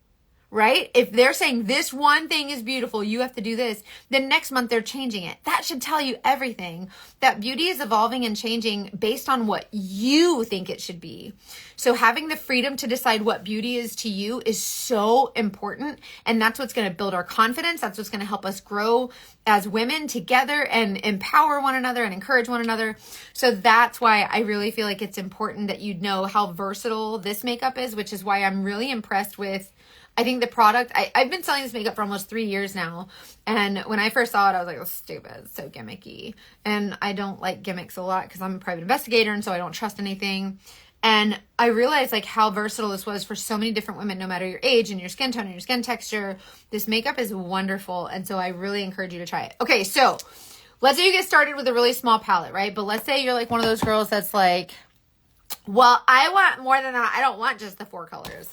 Right? If they're saying this one thing is beautiful, you have to do this, then next month they're changing it. That should tell you everything. That beauty is evolving and changing based on what you think it should be. So having the freedom to decide what beauty is to you is so important. And that's what's going to build our confidence. That's what's going to help us grow as women together and empower one another and encourage one another. So that's why I really feel like it's important that you know how versatile this makeup is, which is why I'm really impressed with, I think the product, I've been selling this makeup for almost 3 years now. And when I first saw it, I was like, oh, stupid. It's so gimmicky. And I don't like gimmicks a lot because I'm a private investigator. And so I don't trust anything. And I realized like how versatile this was for so many different women, no matter your age and your skin tone and your skin texture. This makeup is wonderful. And so I really encourage you to try it. Okay, so let's say you get started with a really small palette, right? But let's say you're like one of those girls that's like, well, I want more than that. I don't want just the 4 colors.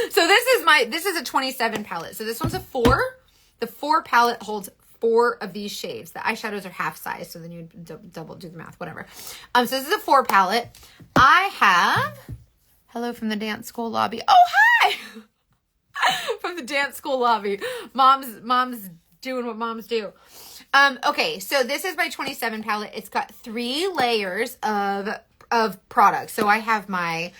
So this is a 27 palette. So this one's a 4. The 4 palette holds 4 of these shades. The eyeshadows are half size. So then you double do the math, whatever. So this is a 4 palette. I have, hello from the dance school lobby. Oh, hi from the dance school lobby. Mom's doing what moms do. Okay. So this is my 27 palette. It's got 3 layers of products. So I have my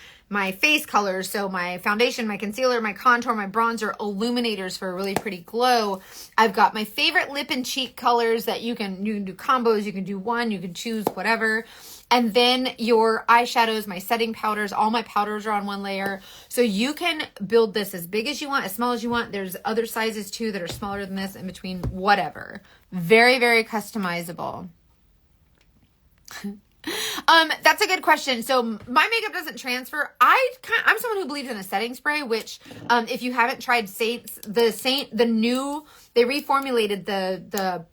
face colors, so my foundation, my concealer, my contour, my bronzer, illuminators for a really pretty glow. I've got my favorite lip and cheek colors that you can do combos, you can do one, you can choose whatever. And then your eyeshadows, my setting powders, all my powders are on one layer. So you can build this as big as you want, as small as you want. There's other sizes too that are smaller than this, in between, whatever. Very, very customizable. That's a good question. So my makeup doesn't transfer. I'm someone who believes in a setting spray, which, if you haven't tried they reformulated the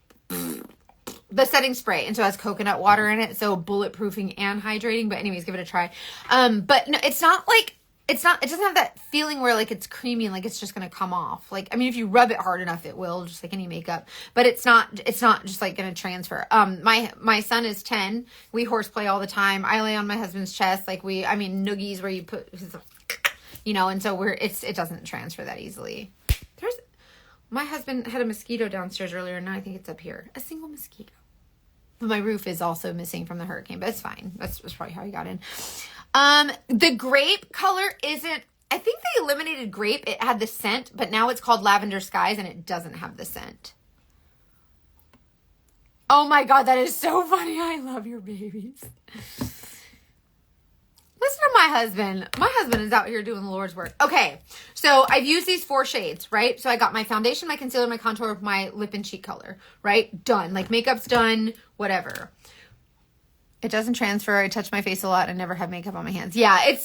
setting spray. And so it has coconut water in it. So bulletproofing and hydrating, but anyways, give it a try. But no, it doesn't have that feeling where like it's creamy and like it's just going to come off. Like, I mean, if you rub it hard enough, it will, just like any makeup, but it's not just like going to transfer. My son is 10. We horseplay all the time. I lay on my husband's chest. Noogies where you put, and so it doesn't transfer that easily. My husband had a mosquito downstairs earlier and now I think it's up here. A single mosquito. My roof is also missing from the hurricane, but it's fine. That's probably how he got in. The grape color isn't I think they eliminated grape. It had the scent, but now it's called Lavender Skies and it doesn't have the scent. Oh my God, that is so funny. I love your babies. Listen to my husband. My husband is out here doing the Lord's work. Okay, so I've used these 4 shades, right? So I got my foundation, my concealer, my contour, my lip and cheek color, right? Done. Like makeup's done, whatever. It doesn't transfer. I touch my face a lot and never have makeup on my hands. Yeah,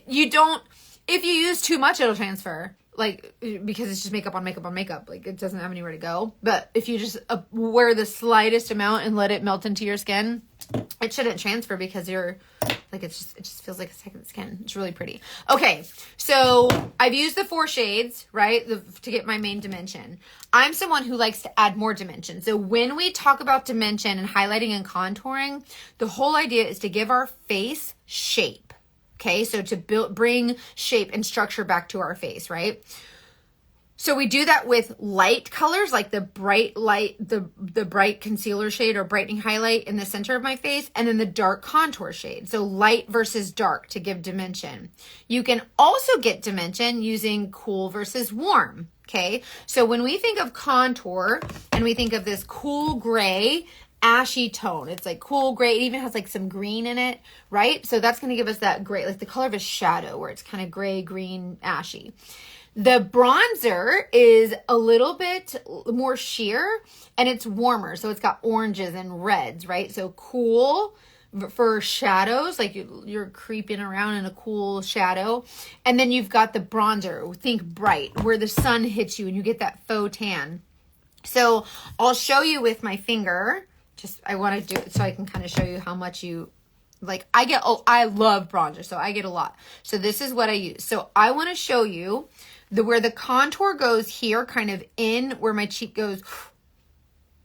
you don't, if you use too much, it'll transfer. Like, because it's just makeup on makeup on makeup. Like, it doesn't have anywhere to go. But if you just wear the slightest amount and let it melt into your skin, it shouldn't transfer because you're, like, it just feels like a second skin. It's really pretty. Okay, so I've used the 4 shades, right, to get my main dimension. I'm someone who likes to add more dimension. So when we talk about dimension and highlighting and contouring, the whole idea is to give our face shape. Okay, so to bring shape and structure back to our face, right? So we do that with light colors, like the bright light, the bright concealer shade or brightening highlight in the center of my face, and then the dark contour shade. So light versus dark to give dimension. You can also get dimension using cool versus warm. Okay, so when we think of contour and we think of this cool gray, ashy tone, it's like cool gray, it even has like some green in it, right? So that's going to give us that gray, like the color of a shadow where it's kind of gray, green, ashy. The bronzer is a little bit more sheer and it's warmer, so it's got oranges and reds, right? So cool for shadows, like you're creeping around in a cool shadow. And then you've got the bronzer, think bright, where the sun hits you and you get that faux tan. So I'll show you with my finger. I want to do it so I can kind of show you how much you, like, I love bronzer, so I get a lot. So this is what I use. So I want to show you where the contour goes here, kind of in where my cheek goes.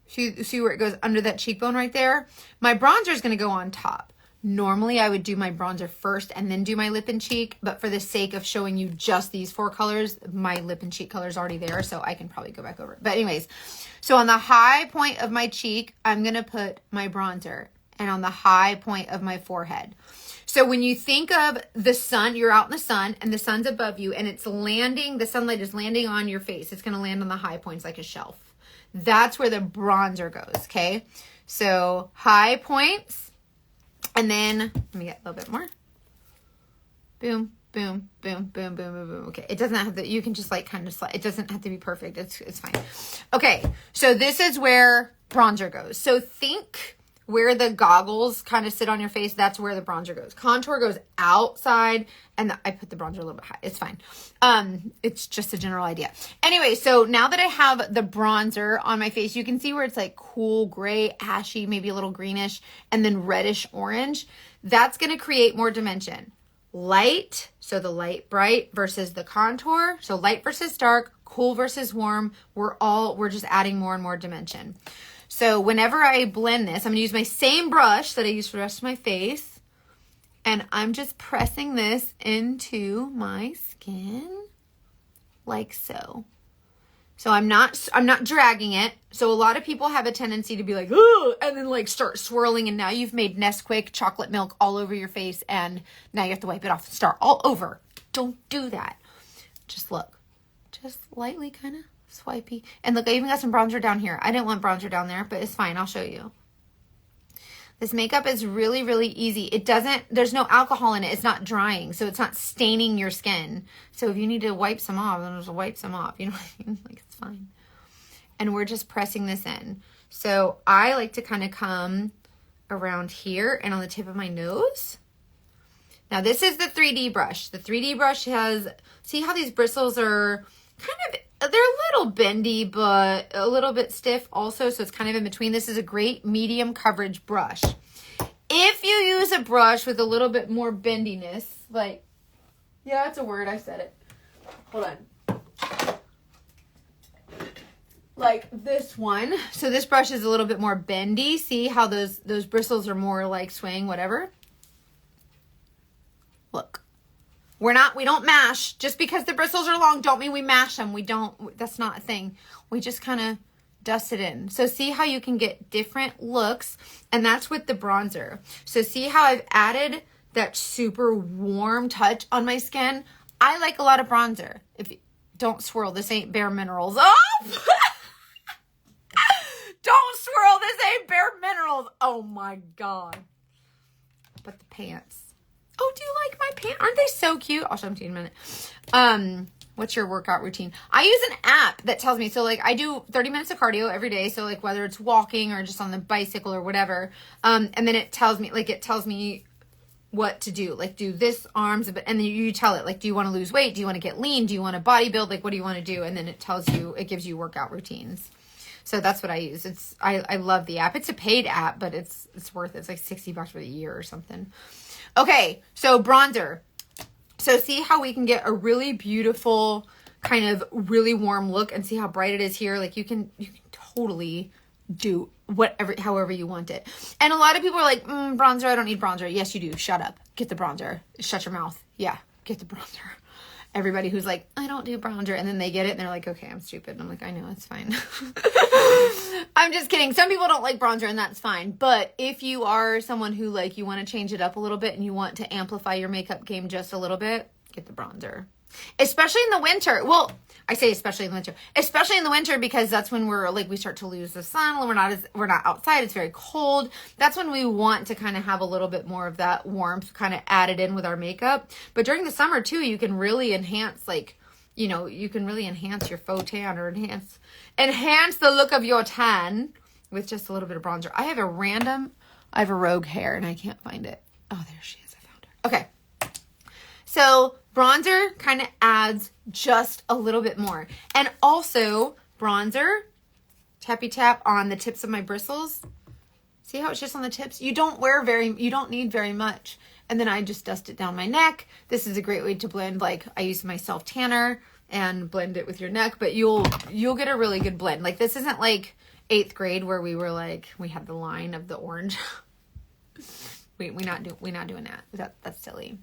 See where it goes under that cheekbone right there? My bronzer is going to go on top. Normally I would do my bronzer first and then do my lip and cheek, but for the sake of showing you just these 4 colors, my lip and cheek color is already there, so I can probably go back over it. But anyways, so on the high point of my cheek, I'm going to put my bronzer, and on the high point of my forehead. So when you think of the sun, you're out in the sun and the sun's above you and it's landing, the sunlight is landing on your face. It's going to land on the high points like a shelf. That's where the bronzer goes, okay? So high points. And then, let me get a little bit more. Boom, boom, boom, boom, boom, boom, boom. Okay, it doesn't have to, you can just like kind of slide. It doesn't have to be perfect. It's fine. Okay, so this is where bronzer goes. So think where the goggles kind of sit on your face, that's where the bronzer goes. Contour goes outside, and I put the bronzer a little bit high. It's fine. It's just a general idea. Anyway, so now that I have the bronzer on my face, you can see where it's like cool gray, ashy, maybe a little greenish, and then reddish orange. That's going to create more dimension. Light, so the light bright versus the contour. So light versus dark, cool versus warm. We're just adding more and more dimension. So whenever I blend this, I'm going to use my same brush that I use for the rest of my face. And I'm just pressing this into my skin like so. So I'm not dragging it. So a lot of people have a tendency to be like, oh, and then like start swirling. And now you've made Nesquik chocolate milk all over your face. And now you have to wipe it off and start all over. Don't do that. Just look. Just lightly kind of swipey. And look, I even got some bronzer down here. I didn't want bronzer down there, but it's fine. I'll show you. This makeup is really, really easy. There's no alcohol in it. It's not drying, so it's not staining your skin. So if you need to wipe some off, then just wipe some off. You know what I mean? Like, it's fine. And we're just pressing this in. So I like to kind of come around here and on the tip of my nose. Now this is the 3D brush. The 3D brush has, see how these bristles are kind of, they're a little bendy, but a little bit stiff also. So it's kind of in between. This is a great medium coverage brush. If you use a brush with a little bit more bendiness, like, yeah, that's a word. I said it. Hold on. Like this one. So this brush is a little bit more bendy. See how those bristles are more like swaying, whatever. Look. We don't mash. Just because the bristles are long, don't mean we mash them. That's not a thing. We just kind of dust it in. So see how you can get different looks, and that's with the bronzer. So see how I've added that super warm touch on my skin? I like a lot of bronzer. If you don't swirl, this ain't Bare Minerals. Oh! Don't swirl, this ain't Bare Minerals. Oh my God. But the pants. Oh, do you like my pants? Aren't they so cute? I'll show them to you in a minute. What's your workout routine? I use an app that tells me, so like I do 30 minutes of cardio every day. So like whether it's walking or just on the bicycle or whatever. And then it tells me what to do. Like do this arms, and then you tell it like, do you want to lose weight? Do you want to get lean? Do you want to body build? Like what do you want to do? And then it gives you workout routines. So that's what I use. I love the app. It's a paid app, but it's worth it. It's like $60 for the year or something. Okay, so bronzer. So see how we can get a really beautiful, kind of really warm look, and see how bright it is here. Like you can totally do however you want it. And a lot of people are like, bronzer, I don't need bronzer. Yes, you do. Shut up. Get the bronzer. Shut your mouth. Yeah, get the bronzer. Everybody who's like, I don't do bronzer, and then they get it and they're like, okay, I'm stupid. And I'm like, I know, it's fine. I'm just kidding. Some people don't like bronzer, and that's fine. But if you are someone who like, you want to change it up a little bit and you want to amplify your makeup game just a little bit, get the bronzer. Especially in the winter. Well, I say especially in the winter. Especially in the winter because that's when we start to lose the sun. We're not outside. It's very cold. That's when we want to kind of have a little bit more of that warmth kind of added in with our makeup. But during the summer too, you can really enhance you can really enhance your faux tan or enhance the look of your tan with just a little bit of bronzer. I have a rogue hair and I can't find it. Oh, there she is. I found her. Okay. So bronzer kind of adds just a little bit more. And also bronzer, tappy tap on the tips of my bristles. See how it's just on the tips? You don't need very much. And then I just dust it down my neck. This is a great way to blend. Like I use my self tanner and blend it with your neck, but you'll get a really good blend. Like this isn't like 8th grade where we were like, we had the line of the orange. We're not doing that. That's silly.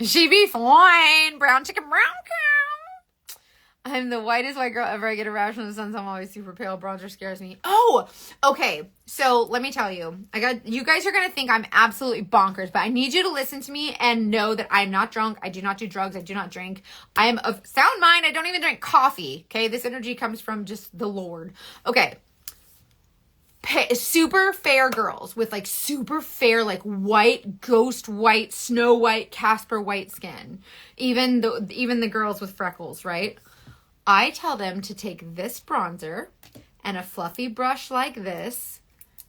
She be fine. Brown chicken, brown cow. I'm the whitest white girl ever. I get a rash from the sun, so I'm always super pale. Bronzer scares me. Oh, okay. So let me tell you, you guys are going to think I'm absolutely bonkers, but I need you to listen to me and know that I'm not drunk. I do not do drugs. I do not drink. I am of sound mind. I don't even drink coffee. Okay. This energy comes from just the Lord. Okay. Super fair girls with like super fair, like white, ghost white, Snow White, Casper white skin. Even the girls with freckles, right? I tell them to take this bronzer and a fluffy brush like this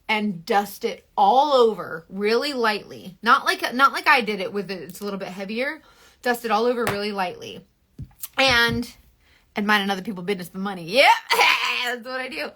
and dust it all over really lightly. Not like I did it with it. It's a little bit heavier. Dust it all over really lightly. And minding other people's business for money. Yeah, that's what I do.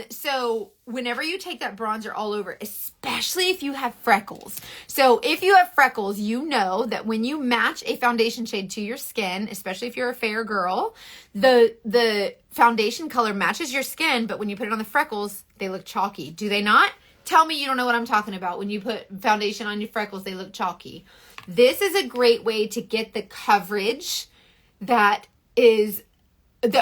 So whenever you take that bronzer all over, especially if you have freckles. So if you have freckles, you know that when you match a foundation shade to your skin, especially if you're a fair girl, the foundation color matches your skin, but when you put it on the freckles, they look chalky. Do they not? Tell me you don't know what I'm talking about. When you put foundation on your freckles, they look chalky. This is a great way to get the coverage that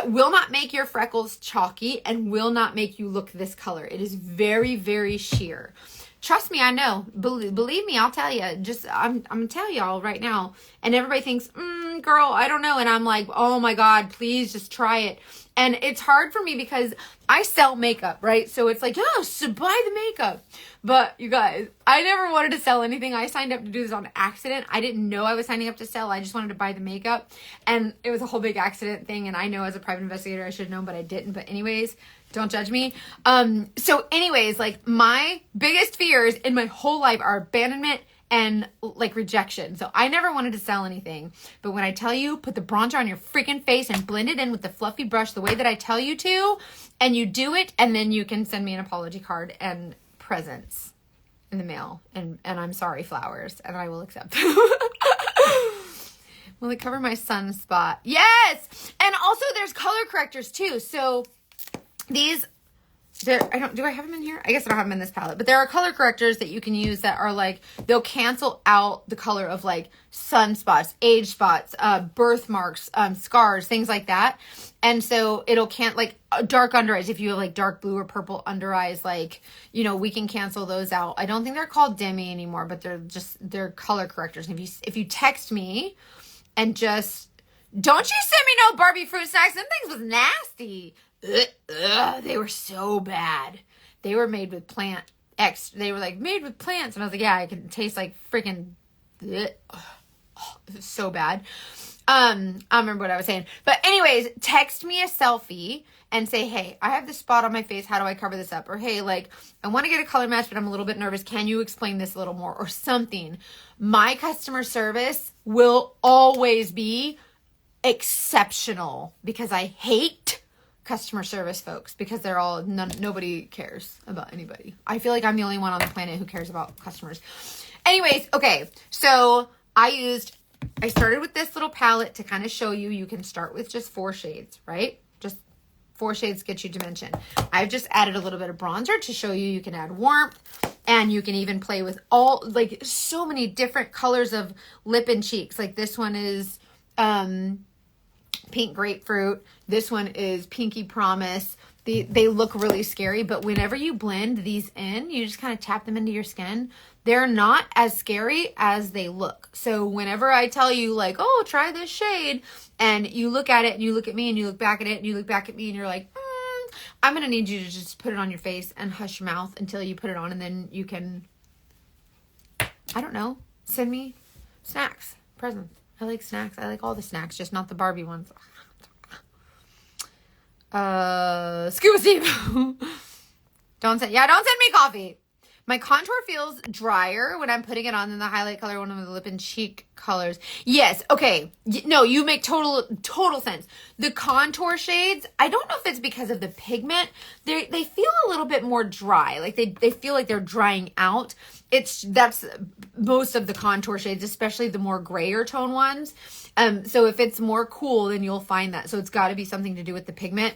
will not make your freckles chalky and will not make you look this color. It is very, very sheer. Trust me, I know. Believe me, I'll tell you. I'm gonna tell y'all right now. And everybody thinks, girl, I don't know. And I'm like, oh my God, please just try it. And it's hard for me because I sell makeup, right? So it's like, so buy the makeup. But you guys, I never wanted to sell anything. I signed up to do this on accident. I didn't know I was signing up to sell. I just wanted to buy the makeup. And it was a whole big accident thing. And I know as a private investigator, I should have known, but I didn't. But anyways, don't judge me. So anyways, like my biggest fears in my whole life are abandonment and like rejection. So I never wanted to sell anything. But when I tell you, put the bronzer on your freaking face and blend it in with the fluffy brush the way that I tell you to, and you do it, and then you can send me an apology card and presents in the mail. And I'm sorry, flowers, and I will accept. Will it cover my sunspot? Yes! And also there's color correctors too. So these do I have them in here? I guess I don't have them in this palette, but there are color correctors that you can use that are like, they'll cancel out the color of like sunspots, age spots, birthmarks, scars, things like that. And so it'll like dark under eyes. If you have like dark blue or purple under eyes, like, you know, we can cancel those out. I don't think they're called Demi anymore, but they're color correctors. And if you text me and just, don't you send me no Barbie fruit snacks. Them things was nasty. They were so bad. They were made with they were like made with plants. And I was like, yeah, I can taste like freaking, it was so bad. I don't remember what I was saying, but anyways, text me a selfie and say, hey, I have this spot on my face. How do I cover this up? Or, hey, like, I want to get a color match, but I'm a little bit nervous. Can you explain this a little more or something? My customer service will always be exceptional because I hate customer service folks because they're all, nobody cares about anybody. I feel like I'm the only one on the planet who cares about customers. Anyways, okay, so I started with this little palette to kind of show you can start with just 4 shades, right? Just 4 shades get you dimension. I've just added a little bit of bronzer to show you can add warmth, and you can even play with like so many different colors of lip and cheeks. Like this one is pink grapefruit. This one is pinky promise. They look really scary, but whenever you blend these in, you just kind of tap them into your skin. They're not as scary as they look. So whenever I tell you like, oh, try this shade, and you look at it and you look at me and you look back at it and you look back at me and you're like, I'm going to need you to just put it on your face and hush your mouth until you put it on, and then you can, I don't know, send me snacks, presents. I like snacks. I like all the snacks, just not the Barbie ones. Scuba Steve. Don't send me coffee. My contour feels drier when I'm putting it on than the highlight color, one of the lip and cheek colors. Yes. Okay. No, you make total sense. The contour shades, I don't know if it's because of the pigment. They feel a little bit more dry. Like they feel like they're drying out. That's most of the contour shades, especially the more grayer tone ones. So if it's more cool, then you'll find that. So it's got to be something to do with the pigment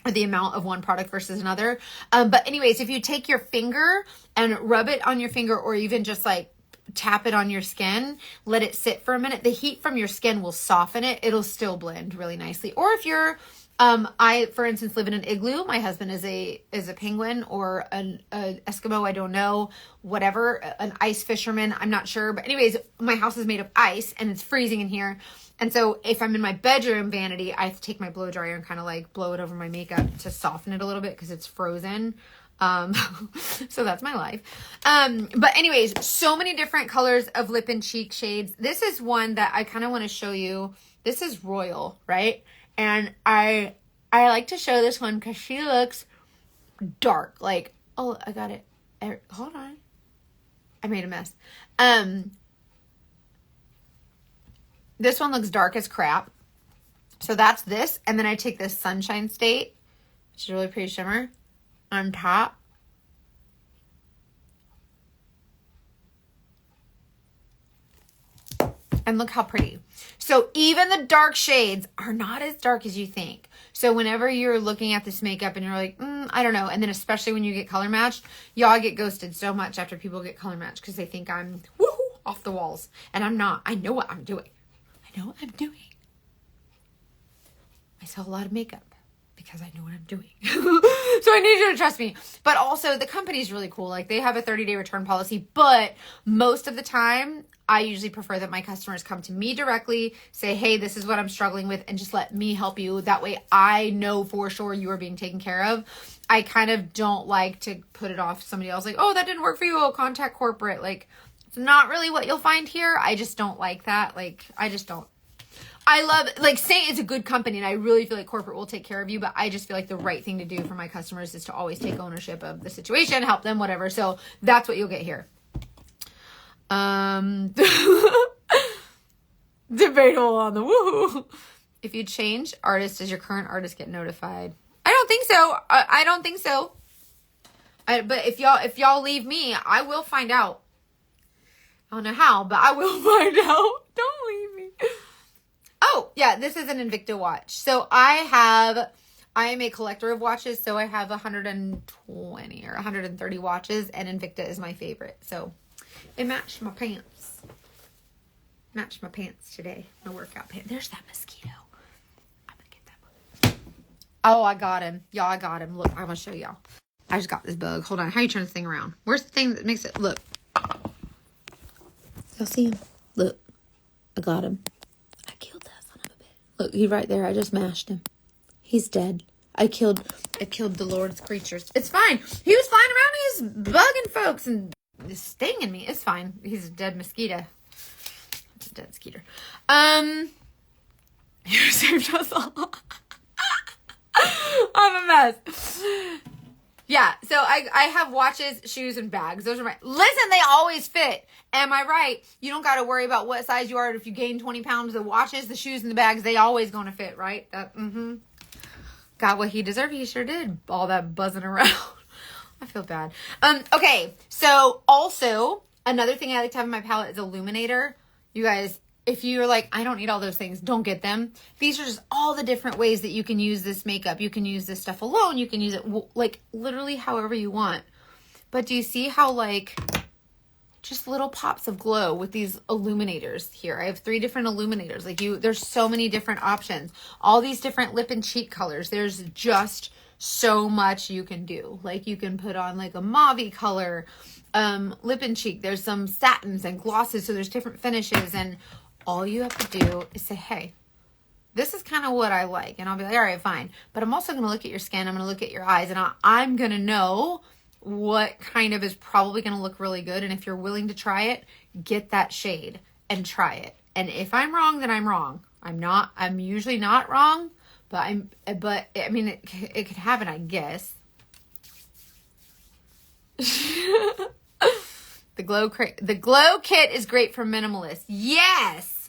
or the amount of one product versus another. But anyways, if you take your finger and rub it on your finger, or even just like tap it on your skin, let it sit for a minute, the heat from your skin will soften it. It'll still blend really nicely. Or if you're, I, for instance, live in an igloo. My husband is a penguin or an Eskimo. I don't know, whatever, an ice fisherman. I'm not sure. But anyways, my house is made of ice and it's freezing in here. And so if I'm in my bedroom vanity, I have to take my blow dryer and kind of like blow it over my makeup to soften it a little bit because it's frozen. So that's my life. But anyways, so many different colors of lip and cheek shades. This is one that I kind of want to show you. This is Royal, right? And I like to show this one because she looks dark. Like, oh, I got it. Hold on. I made a mess. This one looks dark as crap. So that's this. And then I take this Sunshine State, which is a really pretty shimmer, on top. And look how pretty. So even the dark shades are not as dark as you think. So whenever you're looking at this makeup and you're like, I don't know. And then especially when you get color matched, y'all get ghosted so much after people get color matched because they think I'm woohoo off the walls. And I'm not. I know what I'm doing. I sell a lot of makeup because I know what I'm doing. So I need you to trust me. But also the company's really cool. Like they have a 30-day return policy, but most of the time I usually prefer that my customers come to me directly, say, hey, this is what I'm struggling with, and just let me help you. That way I know for sure you are being taken care of. I kind of don't like to put it off somebody else. Like, oh, that didn't work for you. Oh, contact corporate. Like, it's not really what you'll find here. I just don't like that. Like, I just don't. I love, like, say it's a good company and I really feel like corporate will take care of you, but I just feel like the right thing to do for my customers is to always take ownership of the situation, help them, whatever. So that's what you'll get here. Debatable on the woohoo. If you change artist, does your current artist get notified? I don't think so. I don't think so. But if y'all leave me, I will find out. I don't know how, but I will find out. Don't leave me. Oh, yeah, this is an Invicta watch. So I have I am a collector of watches, so I have 120 or 130 watches, and Invicta is my favorite. So it matched my pants. Matched my pants today. My workout pants. There's that mosquito. I'm gonna get that one. Oh, I got him. Y'all, I got him. Look, I'm gonna show y'all. I just got this bug. Hold on. How you turn this thing around? Where's the thing that makes it look? Y'all see him? Look. I got him. I killed that son of a bitch. Look, he's right there. I just mashed him. He's dead. I killed the Lord's creatures. It's fine. He was flying around. He was bugging folks and stinging me. It's fine. He's a dead mosquito. It's a dead mosquito. You saved us all. I'm a mess. Yeah, so I have watches, shoes, and bags. Those are my... Listen, they always fit. Am I right? You don't got to worry about what size you are. If you gain 20 pounds, the watches, the shoes, and the bags, they always going to fit, right? Got what he deserved. He sure did. All that buzzing around. I feel bad. Okay, so also, another thing I like to have in my palette is illuminator. You guys... If you're like, I don't need all those things, don't get them. These are just all the different ways that you can use this makeup. You can use this stuff alone. You can use it like literally however you want. But do you see how like just little pops of glow with these illuminators here? I have 3 different illuminators. Like there's so many different options. All these different lip and cheek colors. There's just so much you can do. Like you can put on like a mauve color lip and cheek. There's some satins and glosses. So there's different finishes, and all you have to do is say, hey, this is kind of what I like. And I'll be like, all right, fine. But I'm also going to look at your skin. I'm going to look at your eyes. And I'm going to know what kind of is probably going to look really good. And if you're willing to try it, get that shade and try it. And if I'm wrong, then I'm wrong. I'm usually not wrong. But I mean, it could happen, I guess. The Glow Kit is great for minimalists. Yes.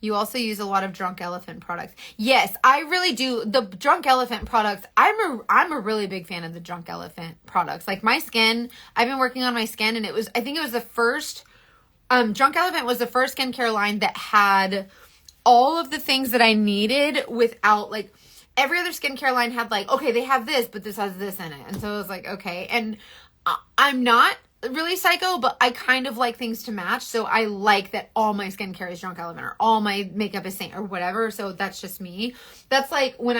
You also use a lot of Drunk Elephant products. Yes, I really do. The Drunk Elephant products, I'm a really big fan of the Drunk Elephant products. Like my skin, I've been working on my skin, and I think it was the first, Drunk Elephant was the first skincare line that had all of the things that I needed without like, every other skincare line had like, okay, they have this, but this has this in it. And so I was like, okay. And I'm not really psycho, but I kind of like things to match. So I like that all my skincare is Drunk Elephant, or all my makeup is Saint or whatever. So that's just me. That's like when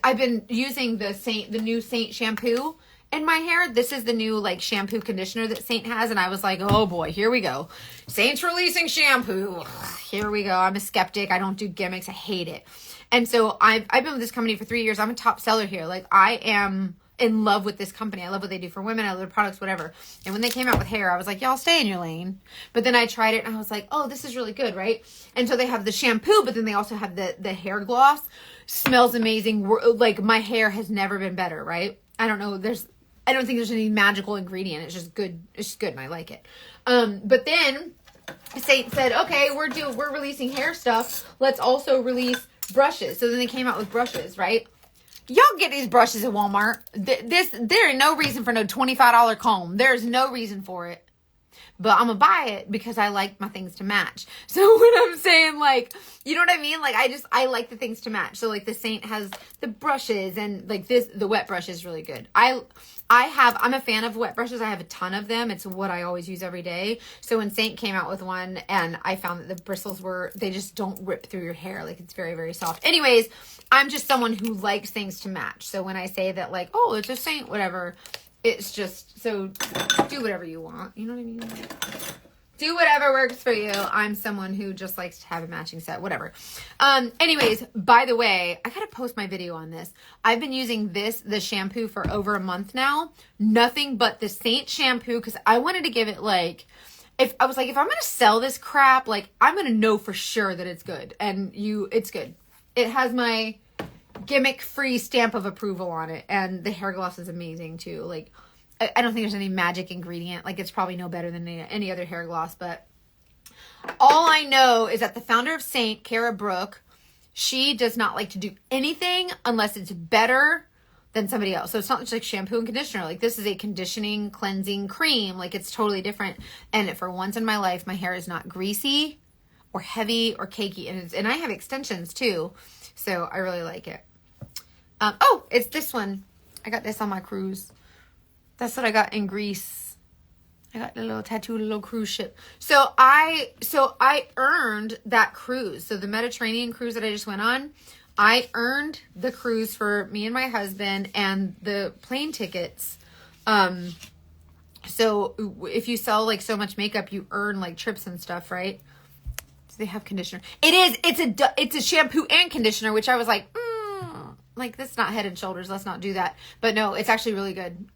I've been using the new Saint shampoo in my hair. This is the new like shampoo conditioner that Saint has. And I was like, oh boy, here we go. Saint's releasing shampoo. Here we go. I'm a skeptic. I don't do gimmicks. I hate it. And so I've been with this company for 3 years. I'm a top seller here. Like I am in love with this company. I love what they do for women. I love their products, whatever. And when they came out with hair, I was like, y'all stay in your lane. But then I tried it and I was like, oh, this is really good, right? And so they have the shampoo, but then they also have the hair gloss. Smells amazing. Like my hair has never been better, right? I don't think there's any magical ingredient. It's just good. It's just good and I like it. But then Saint said, okay, we're releasing hair stuff. Let's also release brushes. So then they came out with brushes, right? Y'all get these brushes at Walmart. There ain't no reason for no $25 comb. There's no reason for it. But I'm going to buy it because I like my things to match. So when I'm saying like, you know what I mean? Like I like the things to match. So like the Saint has the brushes, and like the wet brush is really good. I'm a fan of wet brushes. I have a ton of them. It's what I always use every day. So when Saint came out with one, and I found that the bristles they just don't rip through your hair. Like it's very, very soft. Anyways, I'm just someone who likes things to match. So when I say that like, oh, it's a Saint, whatever, it's just, so do whatever you want. You know what I mean? Do whatever works for you. I'm someone who just likes to have a matching set, whatever. Anyways, by the way, I gotta post my video on this. I've been using the shampoo for over a month now. Nothing but the Saint shampoo, because I wanted to give it like, if I'm gonna sell this crap, like I'm gonna know for sure that it's good. And it's good. It has my gimmick-free stamp of approval on it, and the hair gloss is amazing too. Like I don't think there's any magic ingredient. Like it's probably no better than any other hair gloss, but all I know is that the founder of Saint, Cara Brooke, she does not like to do anything unless it's better than somebody else. So it's not just like shampoo and conditioner. Like this is a conditioning, cleansing cream. Like it's totally different. And for once in my life, my hair is not greasy or heavy or cakey, and I have extensions too. So I really like it. Oh, it's this one. I got this on my cruise. That's what I got in Greece. I got a little tattooed little cruise ship. So I earned that cruise. So the Mediterranean cruise that I just went on, I earned the cruise for me and my husband and the plane tickets. So if you sell like so much makeup, you earn like trips and stuff, right? Do they have conditioner? It is. It's a shampoo and conditioner, which I was like, like that's not Head and Shoulders. Let's not do that. But no, it's actually really good.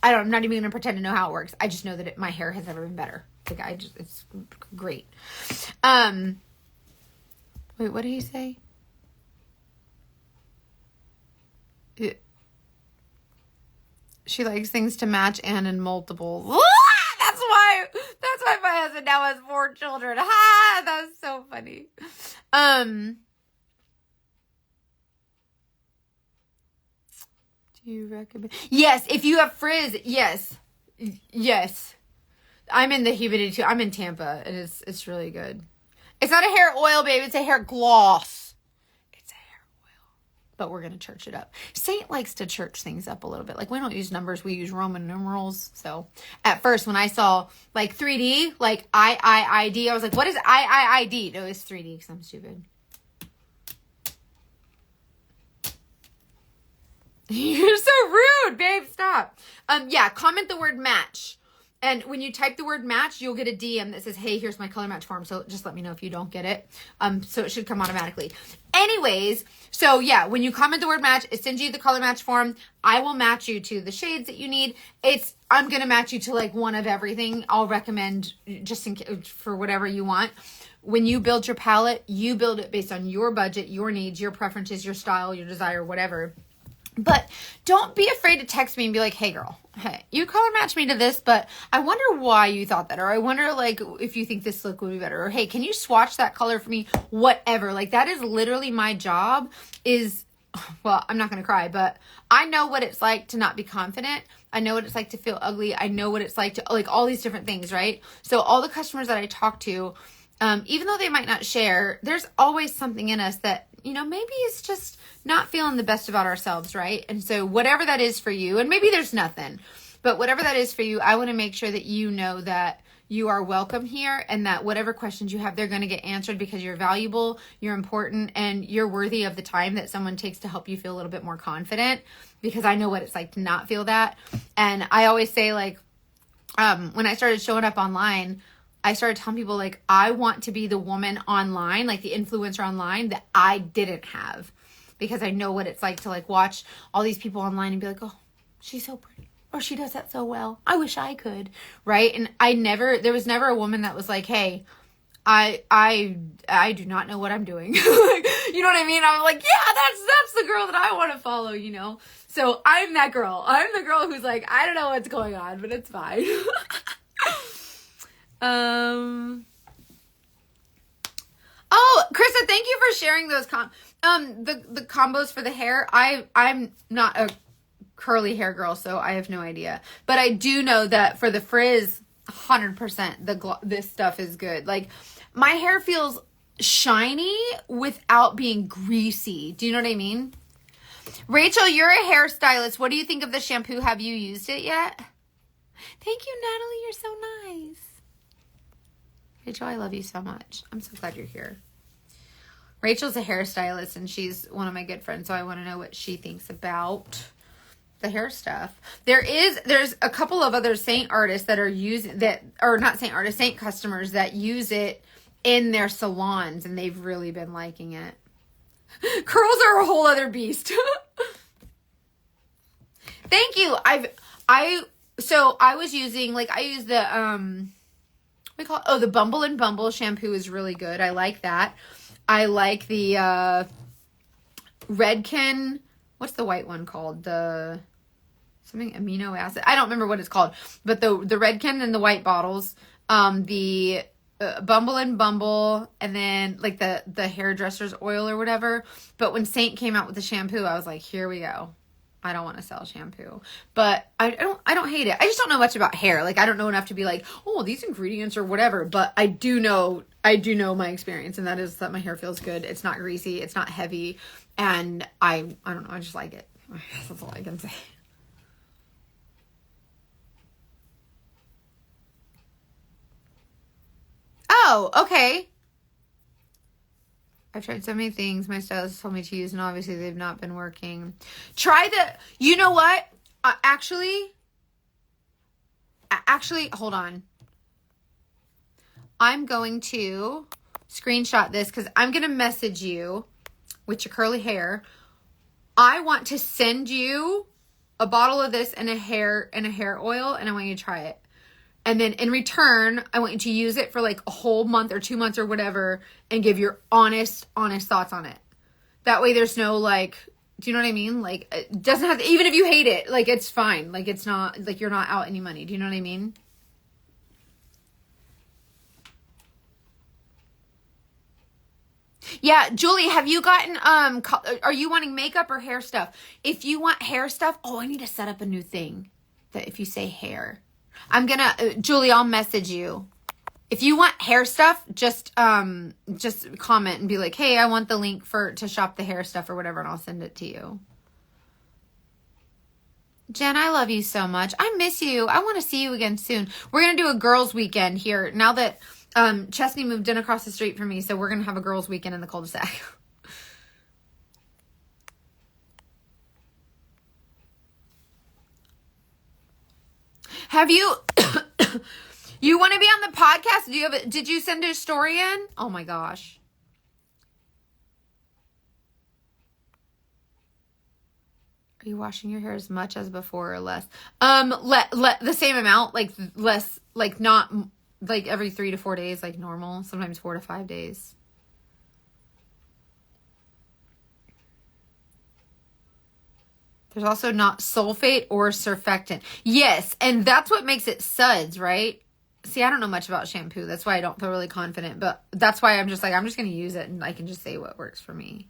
I'm not even gonna pretend to know how it works. I just know that my hair has never been better. Like it's great. Wait, what did he say? She likes things to match and in multiples. That's why my husband now has 4 children. Ha! That's so funny. Do you recommend? Yes, if you have frizz, yes. I'm in the humidity too. I'm in Tampa, and it's really good. It's not a hair oil, babe. It's a hair gloss. It's a hair oil. But we're going to church it up. Saint likes to church things up a little bit. Like, we don't use numbers. We use Roman numerals. So, at first, when I saw, like, 3D, like, I was like, what is I-I-I-D? No, it's 3D because I'm stupid. You're so rude, babe. Stop. Yeah, comment the word match. And when you type the word match, you'll get a DM that says, hey, here's my color match form. So just let me know if you don't get it. So it should come automatically. Anyways, so yeah, when you comment the word match, it sends you the color match form. I will match you to the shades that you need. I'm going to match you to like one of everything. I'll recommend just for whatever you want. When you build your palette, you build it based on your budget, your needs, your preferences, your style, your desire, whatever. But don't be afraid to text me and be like, hey girl, hey, you color match me to this, but I wonder why you thought that. Or I wonder like if you think this look would be better. Or hey, can you swatch that color for me? Whatever. Like that is literally my job well, I'm not going to cry, but I know what it's like to not be confident. I know what it's like to feel ugly. I know what it's like to like all these different things, right? So all the customers that I talk to, even though they might not share, there's always something in us that, maybe it's just not feeling the best about ourselves, right? And so whatever that is for you, and maybe there's nothing, but whatever that is for you, I want to make sure that you know that you are welcome here and that whatever questions you have, they're going to get answered because you're valuable, you're important, and you're worthy of the time that someone takes to help you feel a little bit more confident, because I know what it's like to not feel that. And I always say like, when I started showing up online, I started telling people like, I want to be the woman online, like the influencer online that I didn't have, because I know what it's like to like watch all these people online and be like, oh, she's so pretty, or she does that so well. I wish I could. Right. And there was never a woman that was like, hey, I do not know what I'm doing. Like, you know what I mean? I'm like, yeah, that's the girl that I want to follow, So I'm that girl. I'm the girl who's like, I don't know what's going on, but it's fine. Oh, Krista, thank you for sharing those the combos for the hair. I'm not a curly hair girl, so I have no idea. But I do know that for the frizz, 100% this stuff is good. Like my hair feels shiny without being greasy. Do you know what I mean? Rachel, you're a hairstylist. What do you think of the shampoo? Have you used it yet? Thank you, Natalie. You're so nice. Rachel, I love you so much. I'm so glad you're here. Rachel's a hairstylist and she's one of my good friends, so I want to know what she thinks about the hair stuff. There's a couple of other Saint artists that are using that, or not Saint artists, Saint customers that use it in their salons, and they've really been liking it. Curls are a whole other beast. Thank you. So I was using, like, I use the, the Bumble and Bumble shampoo is really good. I like that. I like the, Redken, what's the white one called? Something amino acid. I don't remember what it's called, but the Redken and the white bottles, the Bumble and Bumble, and then like the hairdresser's oil or whatever. But when Saint came out with the shampoo, I was like, here we go. I don't want to sell shampoo, but I don't hate it. I just don't know much about hair. Like, I don't know enough to be like, oh, these ingredients or whatever, but I do know my experience, and that is that my hair feels good. It's not greasy. It's not heavy. And I don't know. I just like it. That's all I can say. Oh, okay. I've tried so many things my stylist told me to use, and obviously they've not been working. Try you know what? Actually, hold on. I'm going to screenshot this because I'm going to message you with your curly hair. I want to send you a bottle of this and a hair oil, and I want you to try it. And then in return, I want you to use it for like a whole month or 2 months or whatever and give your honest thoughts on it. That way there's no like, do you know what I mean? Like, it doesn't have to, even if you hate it, like, it's fine. Like, it's not, like, you're not out any money. Do you know what I mean? Yeah, Julie, have you gotten, are you wanting makeup or hair stuff? If you want hair stuff, oh, I need to set up a new thing that if you say hair. I'm gonna, Julie, I'll message you. If you want hair stuff, just comment and be like, hey, I want the link to shop the hair stuff or whatever, and I'll send it to you. Jen, I love you so much. I miss you. I want to see you again soon. We're going to do a girls' weekend here now that Chesney moved in across the street from me, so we're going to have a girls' weekend in the cul-de-sac. Have you... You want to be on the podcast? Did you send a story in? Oh my gosh. Are you washing your hair as much as before or less? The same amount, like less, like not like every 3 to 4 days, like normal. Sometimes 4 to 5 days. There's also not sulfate or surfactant. Yes, and that's what makes it suds, right? See, I don't know much about shampoo. That's why I don't feel really confident. But that's why I'm just like, I'm just going to use it and I can just say what works for me.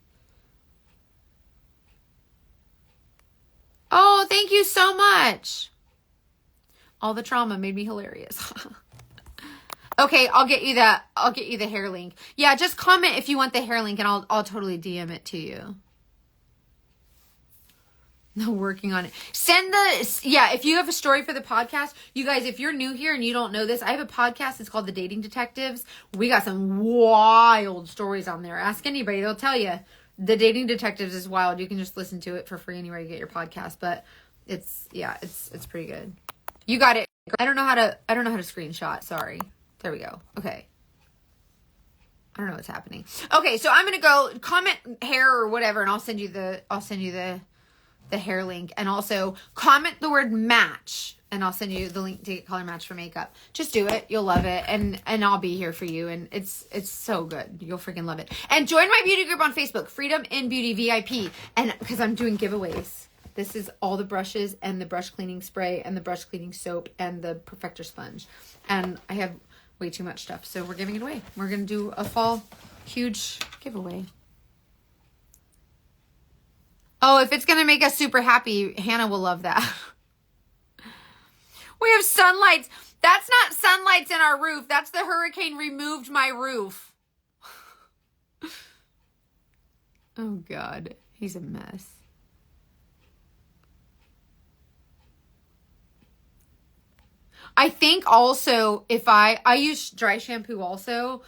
Oh, thank you so much. All the trauma made me hilarious. Okay, I'll get you the hair link. Yeah, just comment if you want the hair link and I'll totally DM it to you. No, working on it. If you have a story for the podcast, you guys, if you're new here and you don't know this, I have a podcast. It's called The Dating Detectives. We got some wild stories on there. Ask anybody. They'll tell you. The Dating Detectives is wild. You can just listen to it for free anywhere you get your podcast, but it's pretty good. You got it. I don't know how to screenshot. Sorry. There we go. Okay. I don't know what's happening. Okay, so I'm going to go comment hair or whatever and I'll send you the hair link, and also comment the word match and I'll send you the link to get color match for makeup. Just do it. You'll love it. And I'll be here for you. And it's so good. You'll freaking love it. And join my beauty group on Facebook, Freedom in Beauty VIP. And because I'm doing giveaways. This is all the brushes and the brush cleaning spray and the brush cleaning soap and the perfector sponge. And I have way too much stuff. So we're giving it away. We're going to do a fall huge giveaway. Oh, if it's going to make us super happy, Hannah will love that. We have sunlights. That's not sunlights in our roof. That's the hurricane removed my roof. Oh, God. He's a mess. I think also if I use dry shampoo also.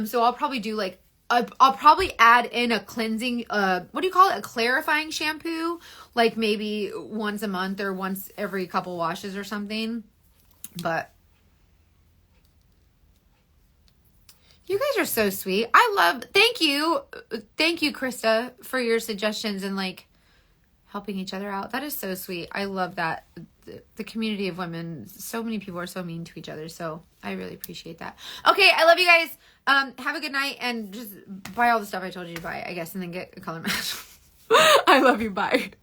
So I'll probably do like, I'll probably add in a cleansing, what do you call it? A clarifying shampoo, like maybe once a month or once every couple washes or something. But you guys are so sweet. Thank you, Krista, for your suggestions and like helping each other out. That is so sweet. I love that. The community of women, so many people are so mean to each other. So I really appreciate that. Okay, I love you guys. Have a good night and just buy all the stuff I told you to buy, I guess, and then get a color match. I love you. Bye.